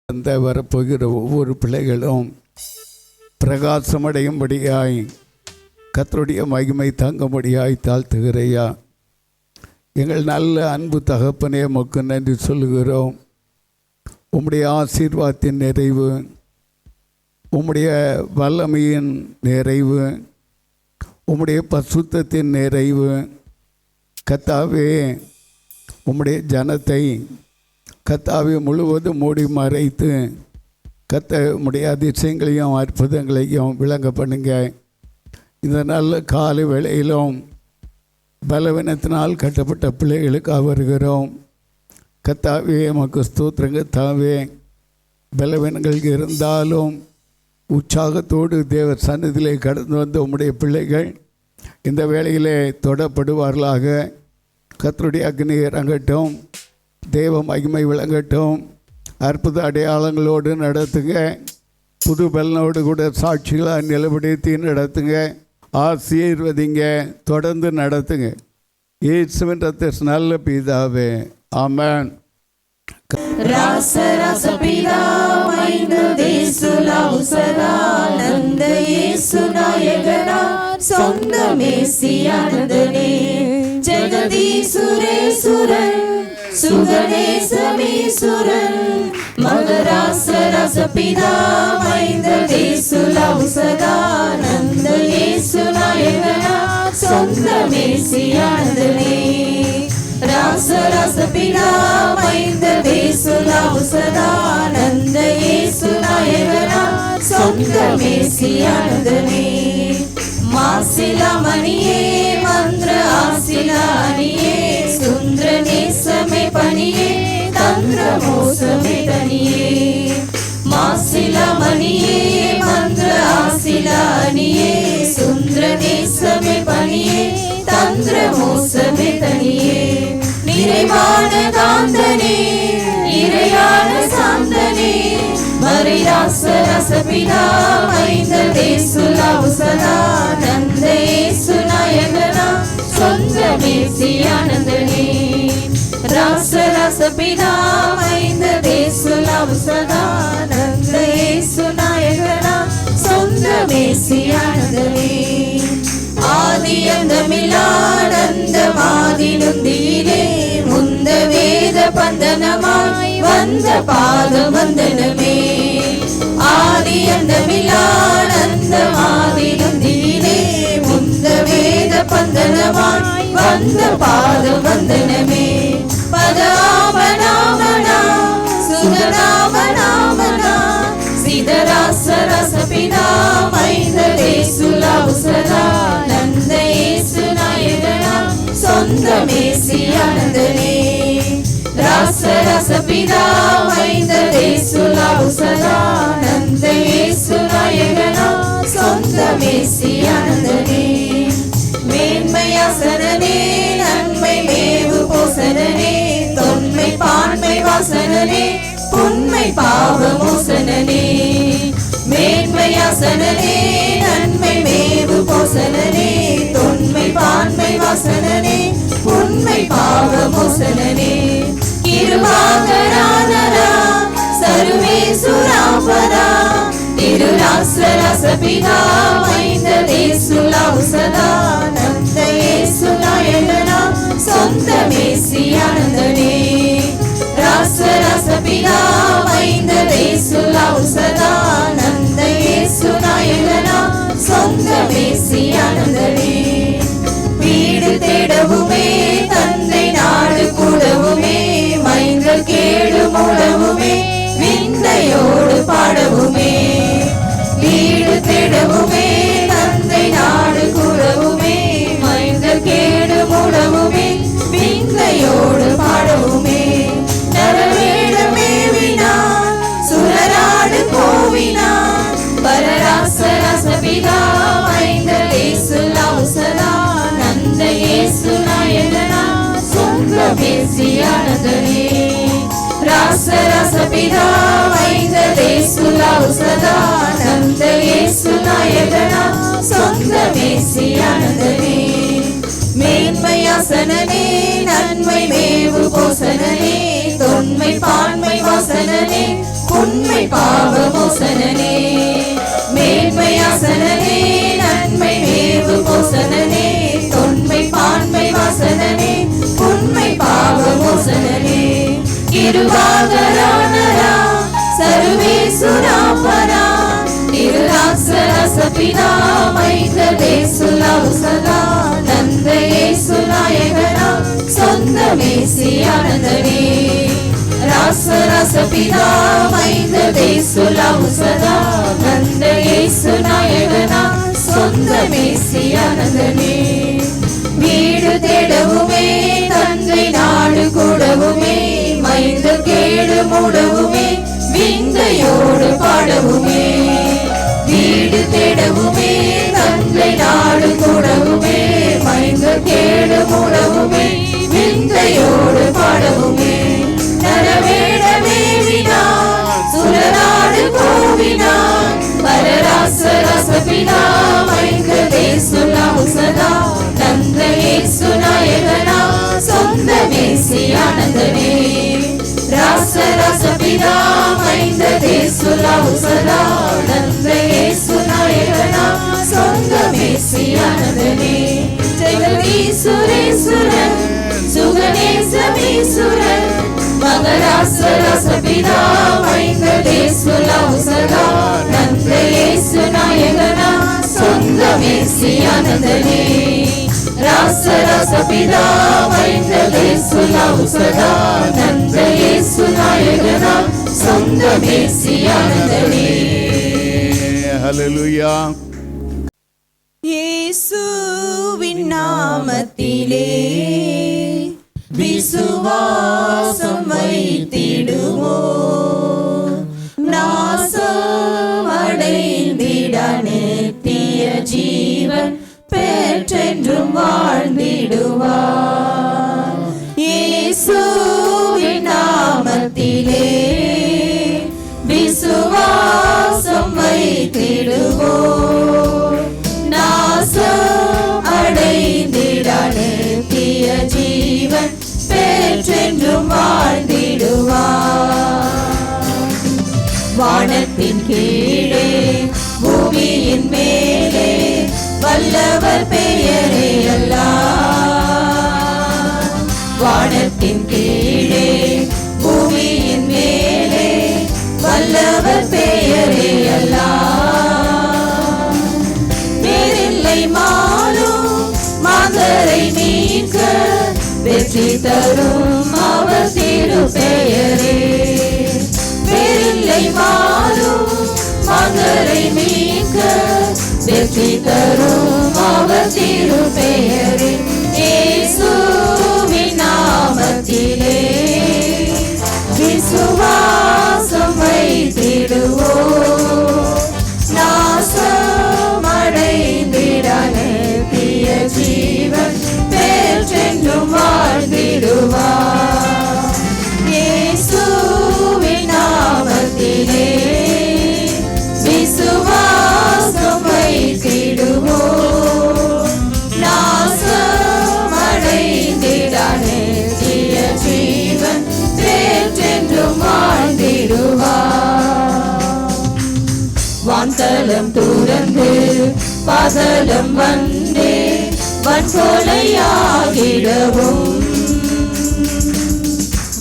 அந்த வரப்போகிற ஒவ்வொரு பிள்ளைகளும் பிரகாசமடையும்படியாய் கர்த்தருடைய மகிமை தங்கும்படியாய் தாழ்த்துகிறையா. எங்கள் நல்ல அன்பு தகப்பனே, உமக்கு நன்றி சொல்லுகிறோம். உம்முடைய ஆசீர்வாதத்தின் நிறைவு, உம்முடைய வல்லமையின் நிறைவு, உம்முடைய பரிசுத்தத்தின் நிறைவு கர்த்தாவே, உம்முடைய ஜனத்தை கர்த்தாவே முழுவதும் மூடி மறைத்து உம்முடைய அதிசயங்களையும் அற்புதங்களையும் விளங்க பண்ணுங்க. இந்த நல்ல காலை வேளையிலும் பலவீனத்தினால் கட்டப்பட்ட பிள்ளைகளுக்காக வருகிறோம். கர்த்தாவே, உமக்கு ஸ்தோத்திரம். கர்த்தாவே, பலவீனங்கள் இருந்தாலும் உற்சாகத்தோடு தேவ சன்னதியிலே கடந்து வந்த உம்முடைய பிள்ளைகள் இந்த வேளையிலே தொடப்படுவார்களாக. கர்த்தருடைய அக்னி இறங்கட்டும், தேவ மகிமை விளங்கட்டும். அற்புத அடையாளங்களோடு நடத்துங்க. புது பலனோடு கூட சாட்சிகளாக நிலப்படுத்தி நடத்துங்க. ஆசீர்வதிங்க, தொடர்ந்து நடத்துங்க. இயேசுவின் ரத்தத்தின் நல்ல பிதாவே, ஆமென். சுகநேசமீசுரன் மகராசரசபிதா மைந்ததேசுலவு சதானந்த இயேசு நாயகனா சொந்த மேசியானதனே. ராசரசபிதா மைந்ததேசுலவு சதானந்த இயேசு நாயகனா சொந்த மேசியானதனே. மாசிலாமணியே மந்திர ஆசிலானியே சுந்திர நேசமே பணியே தந்திர மோசமே தனியே. மாசிலாமணியே மந்திர ஆசிலானியே சுந்திர நேசமே பணியே தந்திர மோசமே தனியே. நிறைவான காந்தனே இறையான சாந்தனே மரிராசரசபிதா மைந்ததேசுலவு சதானந்த இயேசு நாயகனா சொந்த மேசியானந்தனே. ராசரசபிதா மைந்ததேசுலவு சதானந்த இயேசு நாயகனா சொந்த மேசியானந்தனே. ஆதியந்தமில்லானந்தமாதினுந்தியிலே முந்த வேத பந்தனமாய் வந்த பாத வந்தனமே. ஆதியந்தமில்லானந்தமாதினுந்தியிலே முந்த வேத பந்தனமாய் வந்த பாத வந்தனமே. பதாமநாமனா சுகநாமநாமனா சிதராசரசபிதா மைந்ததேசுலவு சதானந்த இயேசு நாயகனா சொந்த மேசியானந்தனே. ராசரசபிதா மைந்ததேசுலவு சதானந்த இயேசு நாயகனா சொந்த மேசியானந்தனே. மேன்மையாசனனே நன்மை மேவு போசனனே தொன்மை பான்மை வாசனனே உண்மை பாவமோசனனே. மேன்மையாசனனே நன்மை மேவு போசனனே தொன்மை பான்மை வாசனனே உண்மை பாவமோசனே. கிருபாகரானரா சர்வேசுராபரா திருராசரசபிதா மைந்ததேசுலவு சதானந்த இயேசு நாயகனா சொந்த மேசியானந்தனே. ராசரசபிதா மைந்ததேசுலவு சதானந்த இயேசு நாயகனா சொந்த மேசியானந்தனே. வீடு தேடவுமே தந்தை நாடு கூடவுமே மைந்தர் கேடு மூடவுமே விந்தையோடு பாடவுமே. வீடு தேடவுமே தந்தை நாடு கூடவுமே மைந்தர் கேடு மூடவுமே விந்தையோடு பாடவுமே. நரவேடமேவினான் சுரராடு கோவினான் பரராசரசபிதா மைந்ததேசுலவு சதானந்த இயேசு நாயகனா சொந்த மேசியானந்தனே. ராசரசபிதா மைந்ததேசுலவு சதானந்த இயேசு நாயகனா சொந்த சொந்த மேசியானந்தனே. மேன்மையாசனனே நன்மை மேவு போசனனே, தொன்மை பான்மை வாசனனே உண்மை பாவ மோசனனே. மேன்மையாசனனே நன்மை மேவு போசனனே, தொன்மை பான்மை வாசனனே உண்மை பாவ மோசனே. இருவாகரானரா சர்வேசுராபரா, திருராசரசபிதா மைந்த தேசுலாவுசதா, நந்த ஏசுநாயகனா சொந்த மேசியானந்தனே. ராசரசபிதா மைந்த தேசுலாவுசதா, நந்த ஏசுநாயகனா சொந்த மேசியானந்தனே. வீடு தேடவுமே தந்தை நாடு கூடவுமே, மைந்த கேடு மூடவுமே விந்தையோடு பாடவுமே. வீடு தேடவுமே தந்தை நாடு கூடவுமே, மைந்த கேடு மூடவுமே விந்தையோடு பாடவுமே. நரவேடமேவினான் சுரநாடு கோவினான், பரராசரசபிதா மைந்த தேசுலாவுசதா, நந்த ஏசுநாயகனா சொந்த மேசியானந்தனே. ராசரசபிதா மைந்த தேசுலாவுசதா, நந்த ஏசுநாயகனா சொந்த மேசியானந்தனே. ஜெகதீசுரேசுரன் சுகநேசமீசுரன், மகராசரசபிதா மைந்த தேசுலாவுசதா, நந்த ஏசுநாயகனா சொந்த மேசியானந்தனே. ராசரசபிதா மைந்த தேசுலாவுசதா, நந்த ஏசுநாயகனா சொந்த மேசியானந்தனே. ஹல்லேலூயா. இயேசுவின் நாமத்திலே விசுவாசம் வைத்திடுவோம், நாசமடைந்திட நித்திய ஜீவன் பெற்றென்றும் வாழ்ந்திடுவார். இயேசுவின் நாமத்திலே விசுவாசம் வைத்திடுவோம், நாசம் அடைந்திட நித்திய ஜீவன் பெற்றென்றும் வாழ்ந்திடுவார். வானத்தின் கீழே பூமியின் மேலே வல்லவர் பெயரே அல்லாஹ். வானத்தின் கீழே பூமியின் மேலே வல்லவர் பெயரே அல்லாஹ். வேறில்லை மாலும் மாந்தரை மீட்க வெற்றி தரும் அவர் திரு பெயரே. வேறில்லை மாலும் மாந்தரை மீட்க வெற்றி தரும் அவர் திரு பெயரே. இயேசுவின் நாமத்திலே விசுவாசம் வைத்திடுவோம், நாசமடைந்திட நித்திய ஜீவன் பெற்றென்றும் வாழ்ந்திடுவார். இயேசுவின் நாமத்திலே விசுவாசம் வைத்திடுவோம், நாசமடைந்திட நித்திய ஜீவன் பெற்றென்றும் வாழ்ந்திடுவார். வான்தலம் துறந்து பாதலம் வந்தே வன்கொலையாகிடவும்,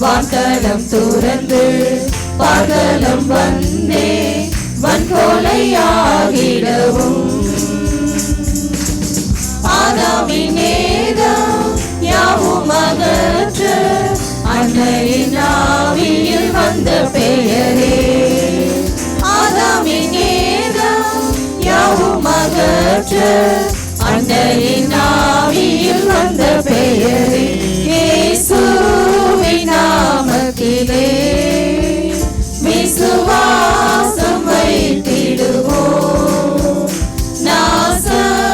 வான்தலம் துறந்து பாதலம் வந்தே வன்கொலையாகிடவும். ஆதாமின் நேதம் யாவும் அகற்ற அன்னையின் ஆவியில் வந்த பெயரே. ஆதாமின் நேதம் யாவும் அகற்ற அன்னையின் ஆவியில் வந்த பெயரே. இயேசுவின் நாமத்திலே விசுவாசம் வைத்திடுவோம், நாசமடைந்திட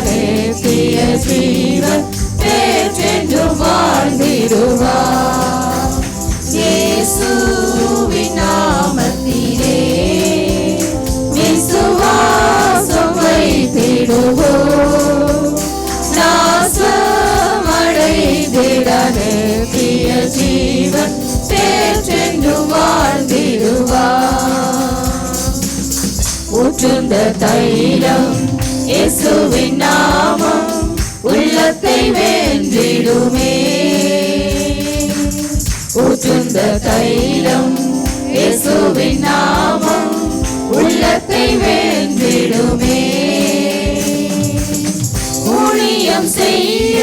நித்திய ஜீவன் பெற்றென்றும் வாழ்ந்திடுவார். இயேசுவின் நாமத்திலே விசுவாசம் ஊற்றுண்ட தைலம் இயேசுவின் நாமம் உள்ளத்தை வென்றிடுமே. ஊற்றுண்ட தைலம் இயேசுவின் நாமம் உள்ளத்தை வென்றிடுமே. ஊழியம் செய்ய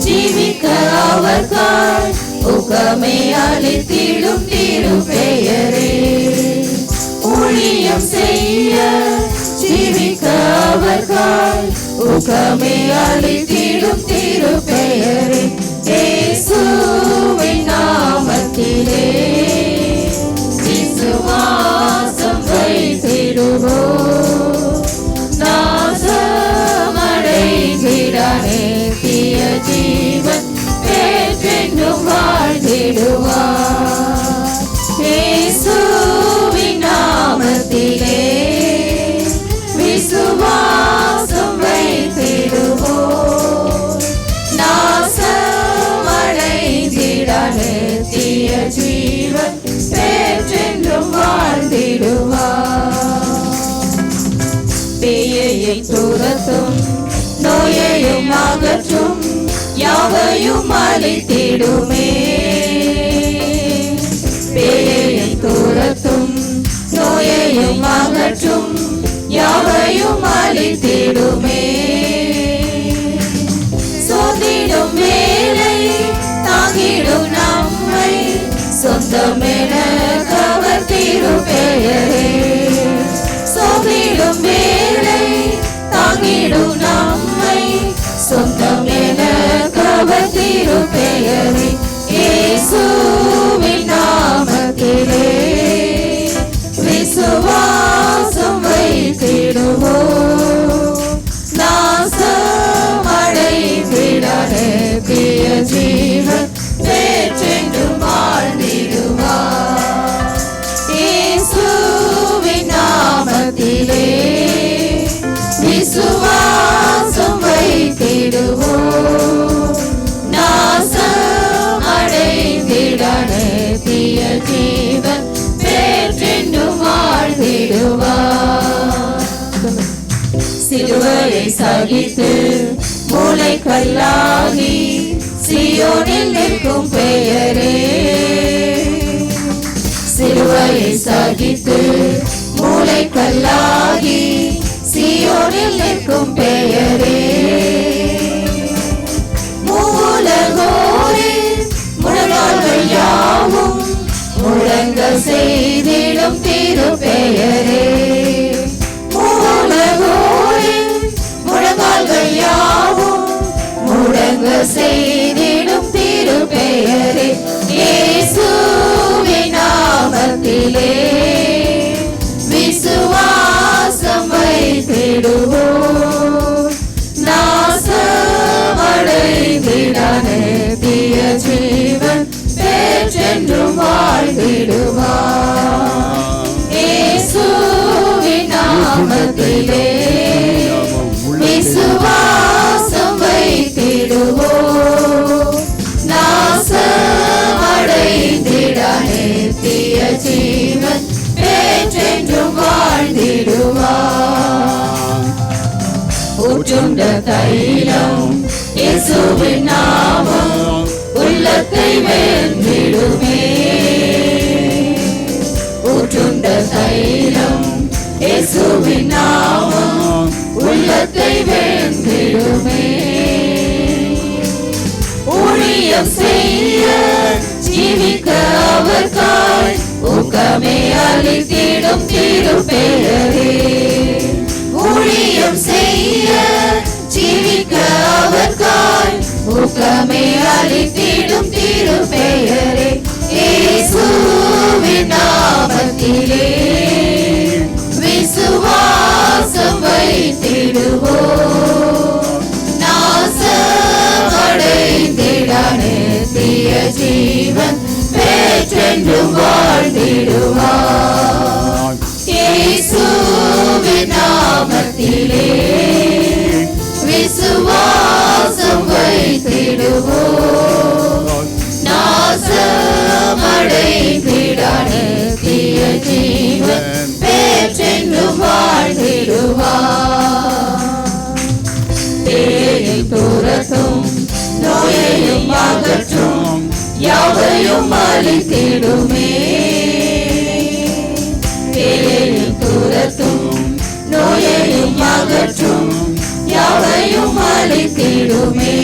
ஜீவிக்க அவர்காய் ஊக்கமே அளித்திடும் திருப்பெயரே. ஊழியம் செய்ய ஜீவிக்க அவர்காய் ஊக்கமே அளித்திடும் திருப்பெயரே. இயேசுவின் நாமத்திலே விசுவாசம் வைத்திடுவோம். நாசமடைந்திடானே தீய ஜீவன் பெற்றென்றும் வாழ்ந்திடுவார். இயேசுவின் நாமத்திலே விசுவாசம் வைத்திடுவோம். நாசமடைந்திடானே தீய ஜீவன் பெற்றென்றும் வாழ்ந்திடுவார். பேயை துரத்தும் நோயையும் அகற்றும் யாவையும் அளித்திடுமே. பேயை துரத்தும் நோயையும் அகற்றும் யாவையும் அளித்திடுமே. சோதிடும் வேலை தாங்கிடும் நம்மை சொந்தமென கவர் திருப்பெயரே. சோதிடும் வேலை தாங்கிடும் நம்மை சொந்தமென கவர் திருப்பெயரே. இயேசுவின் நாமத்திலே விசுவாசம் வைத்திடுவோம். நாசமடைந்திடானே தீய ஜீவன் பெற்றென்றும் வாழ்ந்திடுவார். இயேசுவின் நாமத்திலே விசுவாசம் வைத்திடுவோம். நாசமடைந்திடானே தீய ஜீவன் பெற்றென்றும் வாழ்ந்திடுவார். சிலுவையை சகித்து மூளை கல்லாகி சீயோனில் நிற்கும் பெயரே. சிலுவையை சகித்து மூளை கல்லாகி சீயோனில் நிற்கும் பெயரே. மூலகோரின் முழங்கால்கள் யாவும் முழங்க செய்திடும் திருப்பெயரே. மூலகோரின் முழங்கால்கள் யாவும் முழங்க செய்திடும் திருப்பெயரே. இயேசுவின் நாமத்திலே விசுவாசம் வைத்திடுவோம். நாசமடைந்திடானே தீய ஜீவன் பெற்றென்றும் வாழ்ந்திடுவார். இயேசுவின் நாமத்திலே விசுவாசம் வைத்திடுவோம். நாசமடைந்திடானே தீய ஜீவன் பெற்றென்றும் வாழ்ந்திடுவார். ஊற்றுண்ட தைலம் இயேசுவின் நாமம் உள்ளத்தை வென்றிடுமே. ஊற்றுண்ட தைலம் இயேசுவின் நாமம் உள்ளத்தை வென்றிடுமே. ஊழியம் செய்ய ஜீவிக்க அவர்காய் ஊக்கமே அளித்திடும் திருப்பெயரே. ஊழியம் செய்ய ஜீவிக்க அவர்காய் ஊக்கமே அளித்திடும் திருப்பெயரே. இயேசுவின் நாமத்திலே விசுவாசம் வைத்திடுவோம். நாசமடைந்திடானே தீய ஜீவன் பெற்றென்றும் வாழ்ந்திடுவார். இயேசுவின் நாமத்திலே விசுவாசம் வைத்திடுவோம். நாசமடைந்திடானே தீய ஜீவன் வைத்திடுமே. பேயையும் துரத்தும், நோயையும் அகற்றும், யாவையும் அளித்திடுமே.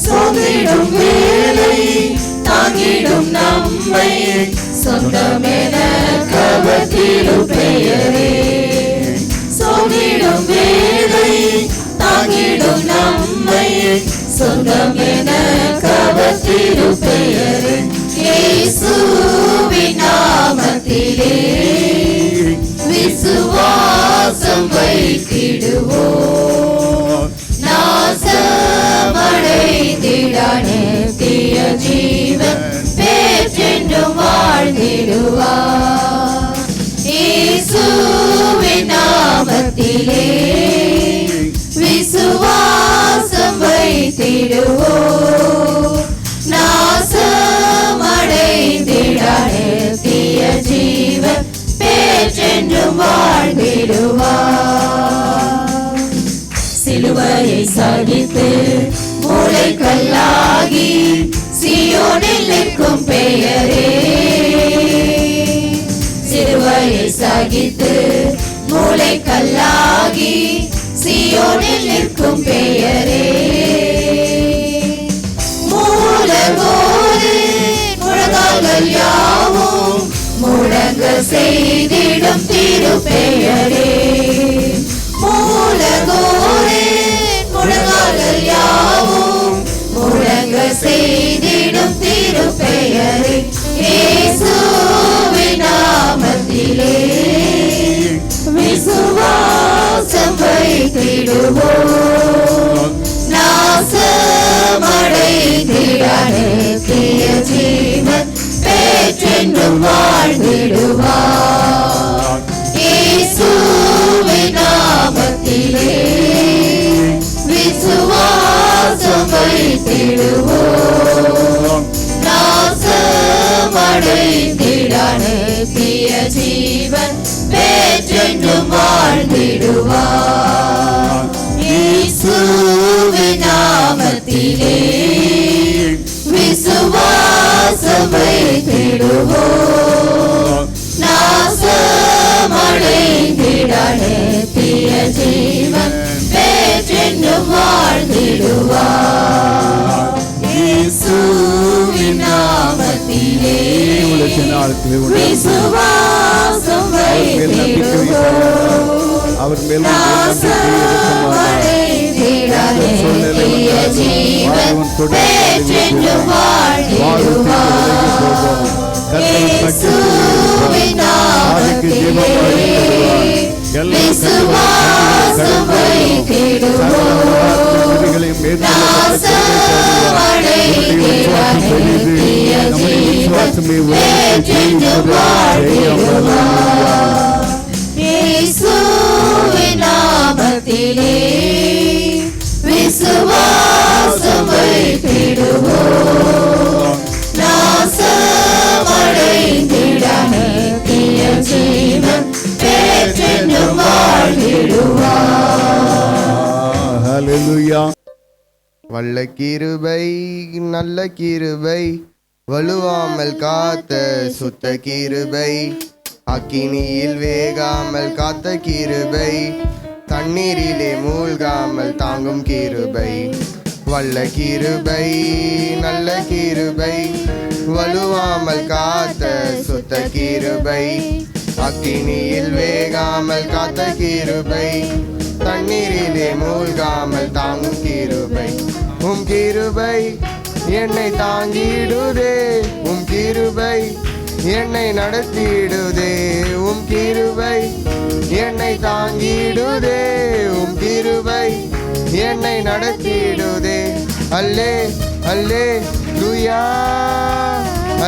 சோர்ந்திடும் வேலை தாங்கிடும் நம்மை சொந்தமென கவர்ந்திடும் பெயரே. சோர்ந்திடும் வேலை தாங்கிடும் நம்மை சொந்தமென கவர்ந்திடும் பெயரே. இயேசுவின் நாமத்திலே விசுவாசம் வைத்திடுவோம். நாசமடைந்திடான தீய ஜீவன் பெற்றென்றும் வாழ்ந்திடுவார். இயேசுவின் நாமத்திலே விசுவாசம் வைத்திடுவோம். நாசமடைந்திடான தீய ஜீவன் பெற்றென்றும் வாழ்ந்திடுவார். சிலுவையை சகித்து மூளைக்கல்லாகி சீயோனில் நிற்கும் பெயரே. சிலுவையை சகித்து மூளைக்கல்லாகி சீயோனில் நிற்கும் பெயரே. மூலகோடு முழங்கால்கள் யாவும் முழங்க செய்திடும் திருப்பெயரே. மூலகோடு முழங்கால்கள் யாவும் முழங்க செய்திடும் திருப்பெயரே. இயேசுவின் நாமத்திலே விசுவாசம் வைத்திடுவோம். நாசமடைந்திடான தீய ஜீவன் பெற்றென்றும் வாழ்ந்திடுவார். இயேசுவின் நாமத்திலே விசுவாசம் வைத்திடுவோம். நாசமடைந்திடான தீய ஜீவன் பெற்றென்றும் வாழ்ந்திடுவார். இயேசுவின் நாமத்திலே விசுவாசம் வைத்திடுவோம். நாசமடைந்திடான தீய ஜீவன் பெற்றென்றும் வாழ்ந்திடுவார். இயேசுவின் நாமத்திலே விசுவாசம் வைத்திடுவோம். அவர் மேல் நாசமடைந்திடான தீய ஜீவன் பெற்றென்றும் வாழ்ந்திடுவார். இயேசுவின் நாமத்திலே விசுவாசம் வைத்திடுவோம். நாசமடைந்திடான தீய ஜீவன் பெற்றென்றும் வாழ்ந்திடுவார். இயேசுவின் நாமத்திலே விசுவாசம் வைத்திடுவோம். நாசமடைந்திடான தீய ஜீவன் பெற்றென்றும் வாழ்ந்திடுவார். ஹல்லேலூயா. வல்ல கிருபை நல்ல கிருபை வலுவாமல் காத்த சுத்த கிருபை அக்கினியில் வேகாமல் காத்த கிருபை தண்ணீரிலே மூழ்காமல் தாங்கும் கிருபை. வல்ல கிருபை நல்ல கிருபை வலுவாமல் காத்த சுத்த கிருபை அக்கினியில் வேகாமல் காத்த கிருபை தண்ணீரிலே மூழ்காமல் தாங்கும் கிருபை. உம் கிருபை என்னை தாங்கிடுதே, உம் கிருபை என்னை நடத்திடுதே, உம் கிருபை என்னை தாங்கிடுதே, உம் கிருபை என்னை நடத்திடுதே. அல்லே அல்லே லூயா,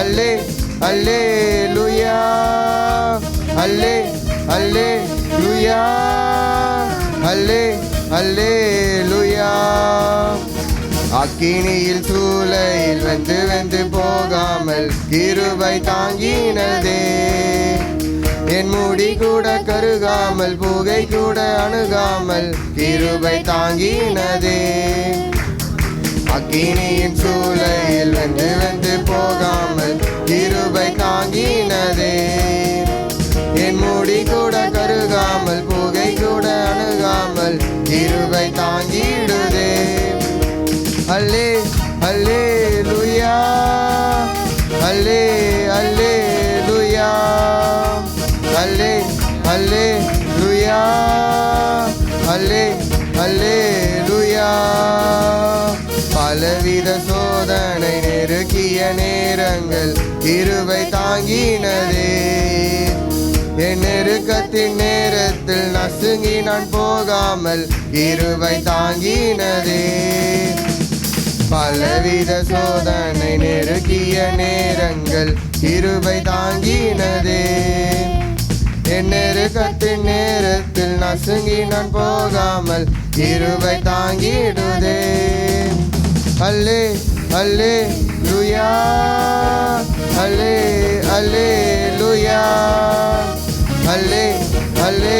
அல்லே அல்லே லூயா, அல்லே அல்லே லூயா, அல்லே அல்லே லூயா. அக்கினியில் சூளையில் வெந்து வெந்து போகாமல் கிருபை தாங்கினதே. என் முடி கூட கருகாமல் புகை கூட அணுகாமல் கிருபை தாங்கினதே. அக்கினியின் சூளையில் வெந்து வெந்து போகாமல் கிருபை தாங்கினதே. என் முடி கூட கருகாமல் புகை கூட அணுகாமல் கிருபை தாங்கிடுதே. அல்லே அல்லே லுயா, அல்லே அல்லே லுயா, அல்லே அல்லே லுயா, அல்லே அல்லே லுயா. பலவித சோதனை நெருக்கிய நேரங்கள் கிருபை தாங்கினதே. என் நெருக்கத்தின் நேரத்தில் நசுங்கி நான் போகாமல் கிருபை தாங்கினதே. பலவித சோதனை நெருக்கிய நேரங்கள் கிருபை தாங்கினதே. என் நெருக்கத்தின் நேரத்தில் நசுங்கி நான் போகாமல் கிருபை தாங்கிடுதே. அல்லே அல்லே லுயா, அல்லே அல்லே லுயா, அல்லே அல்லே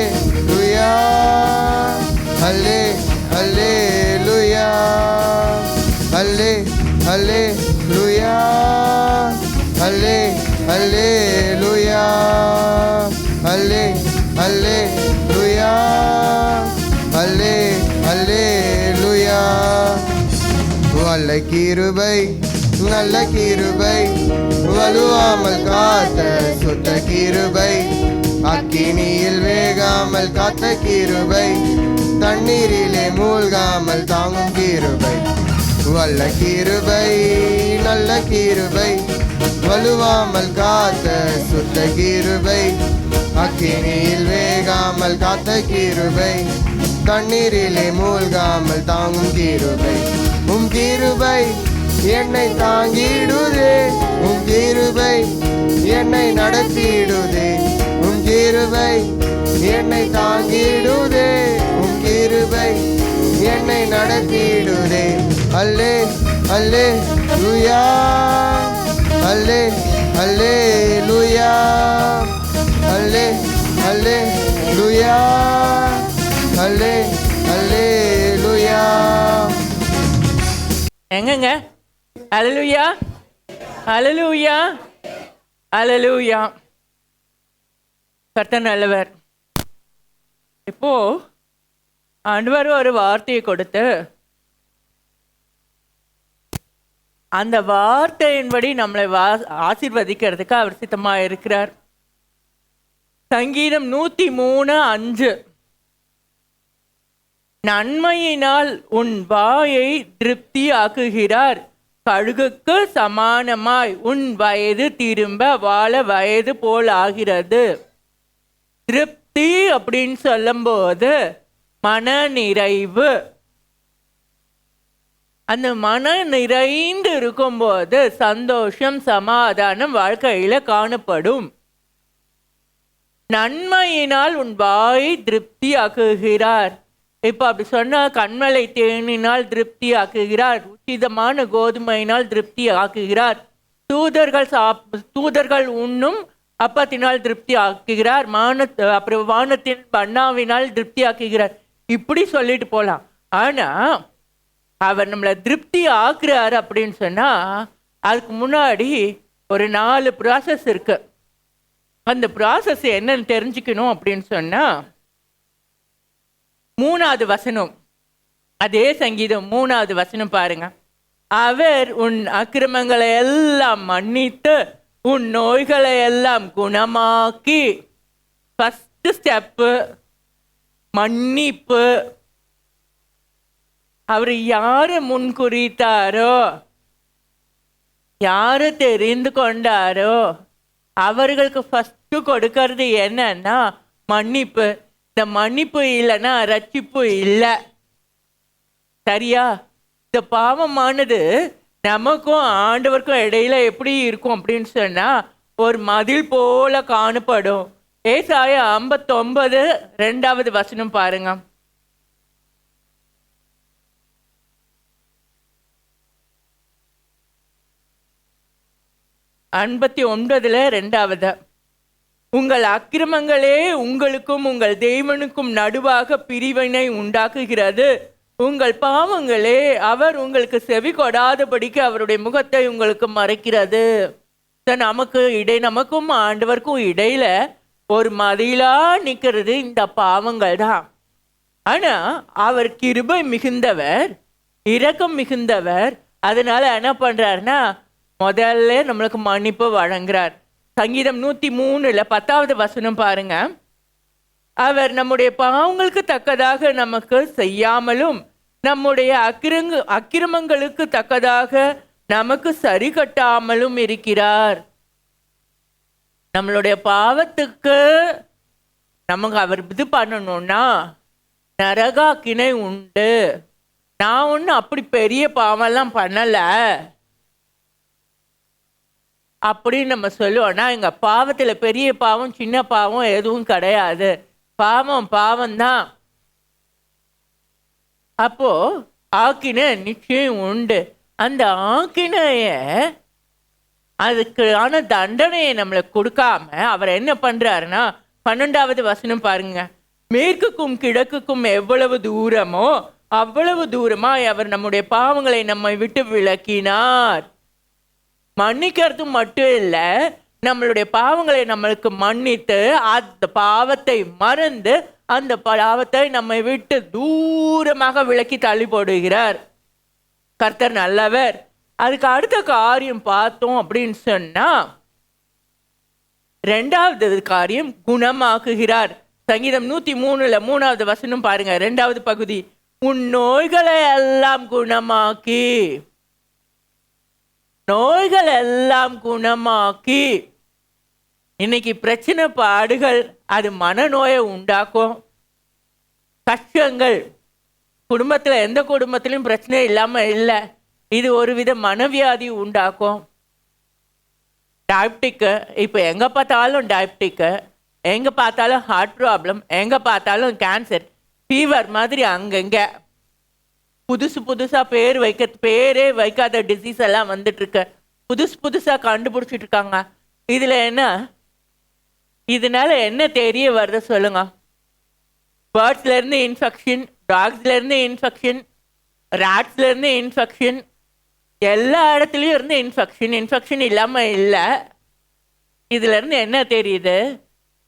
லுயா, அல்லே அல்லே லுயா, அல்லே அல்லே லுயா, அல்லே அல்லே லுயா, அல்லே அல்லே லுயா, அல்லே அல்லே லுயா. வல்ல கிருபை நல்ல கிருபை, வலுவாமல் காத்த சுத்த கிருபை, அக்கினியில் வேகாமல் காத்த கிருபை, தண்ணீரிலே மூழ்காமல் தாங்கும் கிருபை. வல்ல கிருபை நல்ல கிருபை, வலுவாமல் காத்த சுத்த கிருபை, அக்கினியில் வேகாமல் காத்த கிருபை, தண்ணீரிலே மூழ்காமல் தாங்கும் கிருபை. உம் கிருபை என்னை தாங்கிடுதே, உம் கிருபை என்னை நடத்திடுதே, உம் கிருபை என்னை தாங்கிடுதே, உம் கிருபை என்னை நடத்திடுதே. அல்லே அல்லே லுயா, அல்லே அல்லே லுயா, அல்லே அல்லே லுயா, அல்லே அல்லே லுயா. எங்கங்க அல்லேலூயா, அல்லேலூயா, அல்லேலூயா. கர்த்தர் நல்லவர். இப்போ ஆண்டவர் ஒரு வார்த்தையை கொடுத்து அந்த வார்த்தையின்படி நம்மளை ஆசீர்வதிக்கிறதுக்கு அவர் சித்தமாக இருக்கிறார். சங்கீதம் 103:5, நன்மையினால் உன் வாயை திருப்தி ஆக்குகிறார், கழுகுக்கு சமானமாய் உன் வயது திரும்ப வாழ வயது போல் ஆகிறது. திருப்தி அப்படின்னு சொல்லும்போது மன நிறைவு. அந்த மன நிறைந்து இருக்கும்போது சந்தோஷம் சமாதானம் வாழ்க்கையில காணப்படும். நன்மையினால் உன் வாயை திருப்தி ஆக்குகிறார். இப்போ அப்படி சொன்னா கண்மலை தேனினால் திருப்தி ஆக்குகிறார், உச்சிதமான கோதுமையினால் திருப்தி ஆக்குகிறார், தூதர்கள் உண்ணும் அப்பத்தினால் திருப்தி ஆக்குகிறார், அப்புறம் வானத்தின் பண்ணாவினால் திருப்தி ஆக்குகிறார். இப்படி சொல்லிட்டு போகலாம். ஆனா அவர் நம்மளை திருப்தி ஆக்குறாரு அப்படின்னு சொன்னா அதுக்கு முன்னாடி ஒரு 4 ப்ராசஸ் இருக்கு. அந்த ப்ராசஸ் என்னன்னு தெரிஞ்சுக்கணும் அப்படின்னு சொன்னா 3வது வசனம், அதே சங்கீதம் 3வது வசனம் பாருங்க. அவர் உன் அக்கிரமங்களை எல்லாம் மன்னித்து உன் நோய்களை எல்லாம் குணமாக்கி. ஃபர்ஸ்ட் ஸ்டெப்பு மன்னிப்பு. அவர் யாரு முன்குறித்தாரோ, யாரு தெரிந்து கொண்டாரோ அவர்களுக்கு ஃபர்ஸ்ட் கொடுக்கறது என்னன்னா மன்னிப்பு. இந்த மன்னிப்பு இல்லைன்னா ரட்சிப்பு இல்லை. சரியா? இந்த பாவமானது நமக்கும் ஆண்டவருக்கும் இடையில எப்படி இருக்கும் அப்படின்னு சொன்னா ஒரு மதில் போல காணப்படும். ஏசாயா 59:2வது வசனம் பாருங்க. உங்கள் அக்கிரமங்களே உங்களுக்கும் உங்கள் தேவனுக்கும் நடுவாக பிரிவினை உண்டாக்குகிறது, உங்கள் பாவங்களே அவர் உங்களுக்கு செவி கொடாதபடிக்கு அவருடைய முகத்தை உங்களுக்கு மறைக்கிறது. நமக்கும் ஆண்டவருக்கும் இடையில ஒரு மதிலா நிக்கிறது இந்த பாவங்கள் தான். ஆனா அவர் கிருபை மிகுந்தவர், இரக்கம் மிகுந்தவர். அதனால என்ன பண்றாருன்னா முதல்ல நம்மளுக்கு மன்னிப்பு வழங்குறார். சங்கீதம் 103 10வது வசனம் பாருங்க. அவர் நம்முடைய பாவங்களுக்கு தக்கதாக நமக்கு செய்யாமலும் நம்முடைய அக்கிரமங்களுக்கு தக்கதாக நமக்கு சரி கட்டாமலும் இருக்கிறார். நம்மளுடைய பாவத்துக்கு நமக்கு அவர் இது பண்ணணும்னா நரகாக்கினை உண்டு. நான் ஒன்றும் அப்படி பெரிய பாவம்லாம் பண்ணல அப்படின்னு நம்ம சொல்லுவோம்னா, எங்க பாவத்துல பெரிய பாவம் சின்ன பாவம் எதுவும் கிடையாது. பாவம் பாவம்தான். அப்போ ஆக்கினை நிச்சயம் உண்டு. அந்த ஆக்கினைய அதுக்கான தண்டனையை நம்மளுக்கு கொடுக்காம அவர் என்ன பண்றாருன்னா 12வது வசனம் பாருங்க. மேற்குக்கும் கிழக்குக்கும் எவ்வளவு தூரமோ அவ்வளவு தூரமாய் அவர் நம்முடைய பாவங்களை நம்மை விட்டு விலக்கினார். மன்னிக்கிறது மட்டும் இல்ல, நம்மளுடைய பாவங்களை நம்மளுக்கு மன்னித்து அந்த பாவத்தை மறந்து அந்த பாவத்தை நம்மை விட்டு தூரமாக விலக்கி தள்ளி போடுகிறார். கர்த்தர் நல்லவர். அதுக்கு அடுத்த காரியம் பார்த்தோம் அப்படின்னு சொன்னா, 2வது காரியம் குணமாக்குகிறார். சங்கீதம் 103 3வது வசனம் பாருங்க, 2வது பகுதி. உன் நோய்களை எல்லாம் குணமாக்கி, நோய்கள் எல்லாம் குணமாக்கி. இன்னைக்கு பிரச்சனை பாடுகள் அது மனநோயை உண்டாக்கும். கஷ்டங்கள் குடும்பத்துல எந்த குடும்பத்திலும் பிரச்சனை இல்லாம இல்லை. இது ஒரு வித மனவியாதி உண்டாக்கும். டயபெட்டிக்கு இப்போ எங்க பார்த்தாலும் டயபெட்டிக்கு, எங்க பார்த்தாலும் ஹார்ட் ப்ராப்ளம், எங்க பார்த்தாலும் கேன்சர், ஃபீவர் மாதிரி அங்கங்க புதுசா பேரே வைக்காத டிசீஸ் எல்லாம் வந்துட்டு இருக்கு. புதுசா கண்டுபிடிச்சிட்டு இருக்காங்க. இதுல என்ன, இதனால என்ன தெரிய வருது சொல்லுங்க? பேர்ட்ஸ்ல இருந்து இன்ஃபெக்ஷன், டாக்ஸ்ல இருந்து இன்ஃபெக்ஷன், ராட்ஸ்ல இருந்து இன்ஃபெக்ஷன், எல்லா இடத்துலயும் இருந்து இன்ஃபெக்ஷன் இல்லாம இல்லை. இதுல இருந்து என்ன தெரியுது?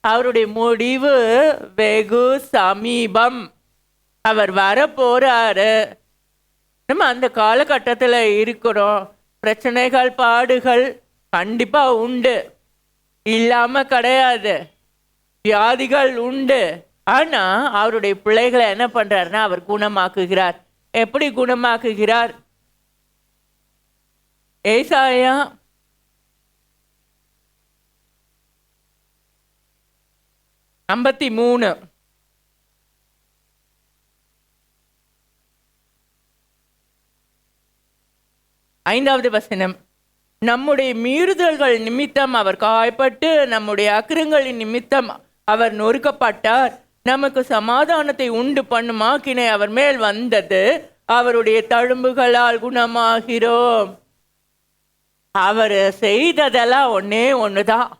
அவருடைய முடிவு வெகு சமீபம். அவர் வர போறாரு. நம்ம அந்த காலகட்டத்தில் இருக்கிறோம். பிரச்சனைகள் பாடுகள் கண்டிப்பா உண்டு, இல்லாம கிடையாது. வியாதிகள் உண்டு. ஆனா அவருடைய பிள்ளைகளை என்ன பண்றாருன்னா அவர் குணமாக்குகிறார். எப்படி குணமாக்குகிறார்? ஏசாயா 53 5வது வசனம். நம்முடைய மீறுதல்கள் நிமித்தம் அவர் காயப்பட்டு நம்முடைய அக்கிரங்களின் நிமித்தம் அவர் நொறுக்கப்பட்டார். நமக்கு சமாதானத்தை உண்டு பண்ணும் ஆக்கினை அவர் மேல் வந்தது. அவருடைய தழும்புகளால் குணமாகிறோம். அவர் செய்ததெல்லாம் ஒண்ணுதான்.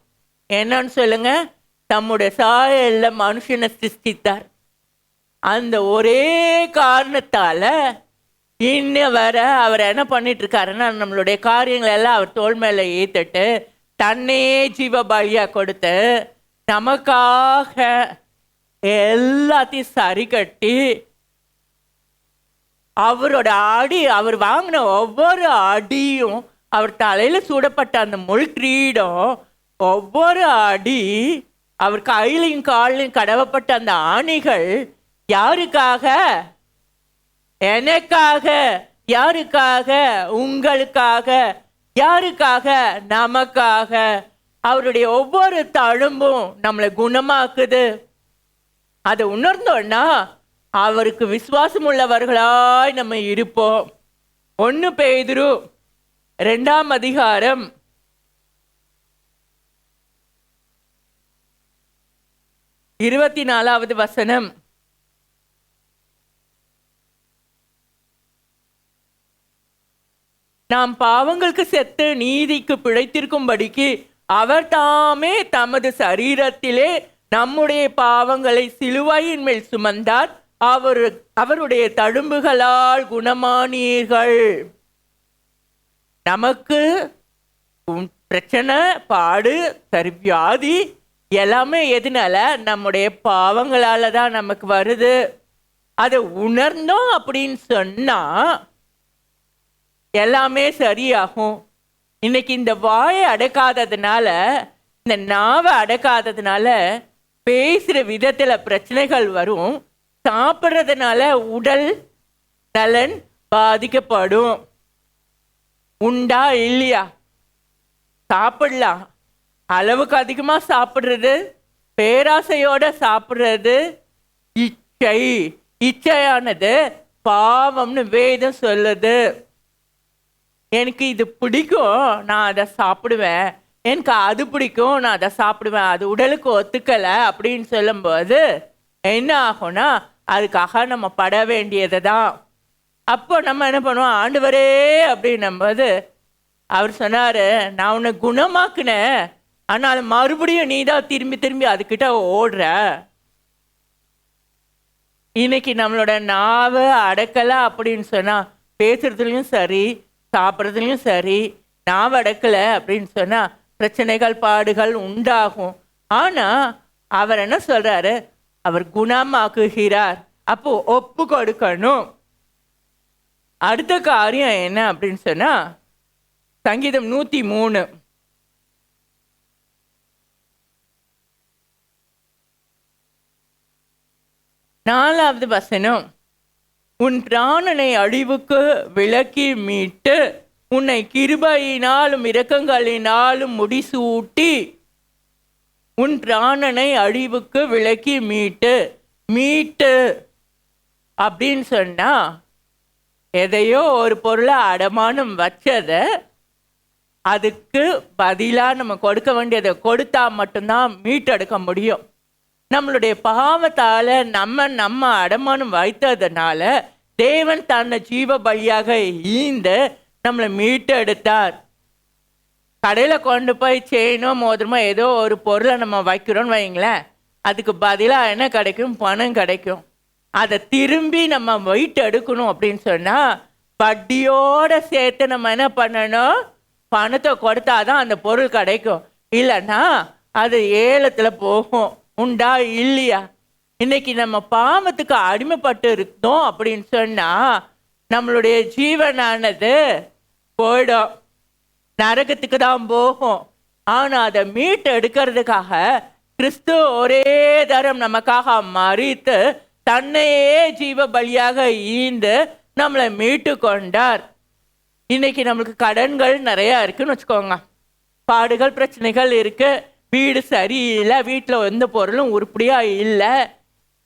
என்னன்னு சொல்லுங்க? தம்முடைய சாயல்ல மனுஷனை சிருஷ்டித்தார். அந்த ஒரே காரணத்தால இன்ன வர அவர் என்ன பண்ணிட்டு இருக்காருன்னா, நம்மளுடைய காரியங்களை எல்லாம் அவர் தோள் மேல ஏத்துட்டு தன்னையே ஜீவ பலியா கொடுத்து நமக்காக எல்லாத்தையும் சரி கட்டி, அவரோட அடி, அவர் வாங்கின ஒவ்வொரு அடியும், அவர் தலையில சூடப்பட்ட அந்த முள் கிரீடம், ஒவ்வொரு அடி, அவர் கையிலையும் காலிலையும் கடவப்பட்ட அந்த ஆணிகள் யாருக்காக? எனக்காக. யாருக்காக? உங்களுக்காக. யாருக்காக? நமக்காக. அவருடைய ஒவ்வொரு தழும்பும் நம்மளை குணமாக்குது. அதை உணர்ந்தோன்னா அவருக்கு விசுவாசம் உள்ளவர்களாய் நம்ம இருப்போம். 1 பேதுரு 2ஆம் அதிகாரம் 24வது வசனம். நாம் பாவங்களுக்கு செத்து நீதிக்கு பிழைத்திருக்கும்படிக்கு அவர் தாமே தமது சரீரத்திலே நம்முடைய பாவங்களை சிலுவையின் மேல் சுமந்தார். அவருடைய தழும்புகளால் குணமானீர்கள். நமக்கு பிரச்சனை, பாடு, சரி, வியாதி எல்லாமே எதனால? நம்முடைய பாவங்களால தான் நமக்கு வருது. அதை உணர்ந்தோம் அப்படின்னு சொன்னா எல்லாமே சரியாகும். இன்னைக்கு இந்த வாயை அடக்காததுனால, இந்த நாவை அடக்காததுனால பேசுற விதத்துல பிரச்சனைகள் வரும். சாப்பிட்றதுனால உடல் நலன் பாதிக்கப்படும். உண்டா இல்லையா? சாப்பிடலாம், அளவுக்கு அதிகமா சாப்பிட்றது, பேராசையோட சாப்பிட்றது இச்சையானது பாவம்னு வேதம் சொல்லுது. எனக்கு இது பிடிக்கும், நான் அதை சாப்பிடுவேன். எனக்கு அது பிடிக்கும், நான் அதை சாப்பிடுவேன். அது உடலுக்கு ஒத்துக்கலை அப்படின்னு சொல்லும்போது என்ன ஆகும்னா அதுக்காக நம்ம பட வேண்டியது தான். அப்போ நம்ம என்ன பண்ணுவோம்? ஆண்டவரே அப்படின்னும்போது அவர் சொன்னாரு, நான் உன்னை குணமாக்குனேன், ஆனால் மறுபடியும் நீ தான் திரும்பி திரும்பி அதுக்கிட்ட ஓடுற. இன்னைக்கு நம்மளோட நாவை அடக்கலை அப்படின்னு சொன்னா பேசுறதுலையும் சரி, சாப்பிட்றதுலையும் சரி, நாவை அடக்கலை அப்படின்னு சொன்னா பிரச்சனைகள், பாடுகள் உண்டாகும். ஆனா அவர் என்ன சொல்றாரு? அவர் குணமாக்குகிறார். அப்போ ஒப்பு கொடுக்கணும். அடுத்த காரியம் என்ன அப்படின்னு சொன்னா, சங்கீதம் 103 4வது வசனம், உன் பிராணனை அழிவுக்கு விலக்கி மீட்டு உன்னை கிருபையினாலும் இரக்கங்களினாலும் முடிசூட்டி. உன் பிராணனை அழிவுக்கு விலக்கி மீட்டு அப்படின்னு சொன்னா எதையோ ஒரு பொருளை அடமானம் வச்சதை அதுக்கு பதிலாக நம்ம கொடுக்க வேண்டியதை கொடுத்தா மட்டும்தான் மீட்டெடுக்க முடியும். நம்மளுடைய பாவத்தால நம்ம அடமானம் வைத்ததுனால தேவன் தன்னை ஜீவ பலியாக ஈந்து நம்மளை மீட்டெடுத்தார். கடையில் கொண்டு போய் செயினோ மோதிரமோ ஏதோ ஒரு பொருளை நம்ம வைக்கிறோன்னு வைங்களேன், அதுக்கு பதிலாக என்ன கிடைக்கும்? பணம் கிடைக்கும். அதை திரும்பி நம்ம வெயிட் எடுக்கணும் அப்படின்னு சொன்னால் வட்டியோட சேர்த்து நம்ம என்ன பண்ணணும்? பணத்தை கொடுத்தாதான் அந்த பொருள் கிடைக்கும். இல்லைன்னா அது ஏலத்தில் போகும். உண்டா இல்லையா? இன்னைக்கு நம்ம பாவத்துக்கு அடிமைப்பட்டு இருந்தோம் அப்படின்னு சொன்னால் நம்மளுடைய ஜீவனானது போயிடும், நரகத்துக்கு தான் போகும். ஆனால் அதை மீட்டு எடுக்கிறதுக்காக கிறிஸ்து ஒரே தரம் நமக்காக மரித்து தன்னையே ஜீவ பலியாக ஈந்து நம்மளை மீட்டு கொண்டார். இன்னைக்கு நம்மளுக்கு கடன்கள் நிறையா இருக்குன்னு வச்சுக்கோங்க, பாடுகள், பிரச்சனைகள் இருக்கு, வீடு சரியில்லை, வீட்டில் எந்த பொருளும் உருப்படியாக இல்லை,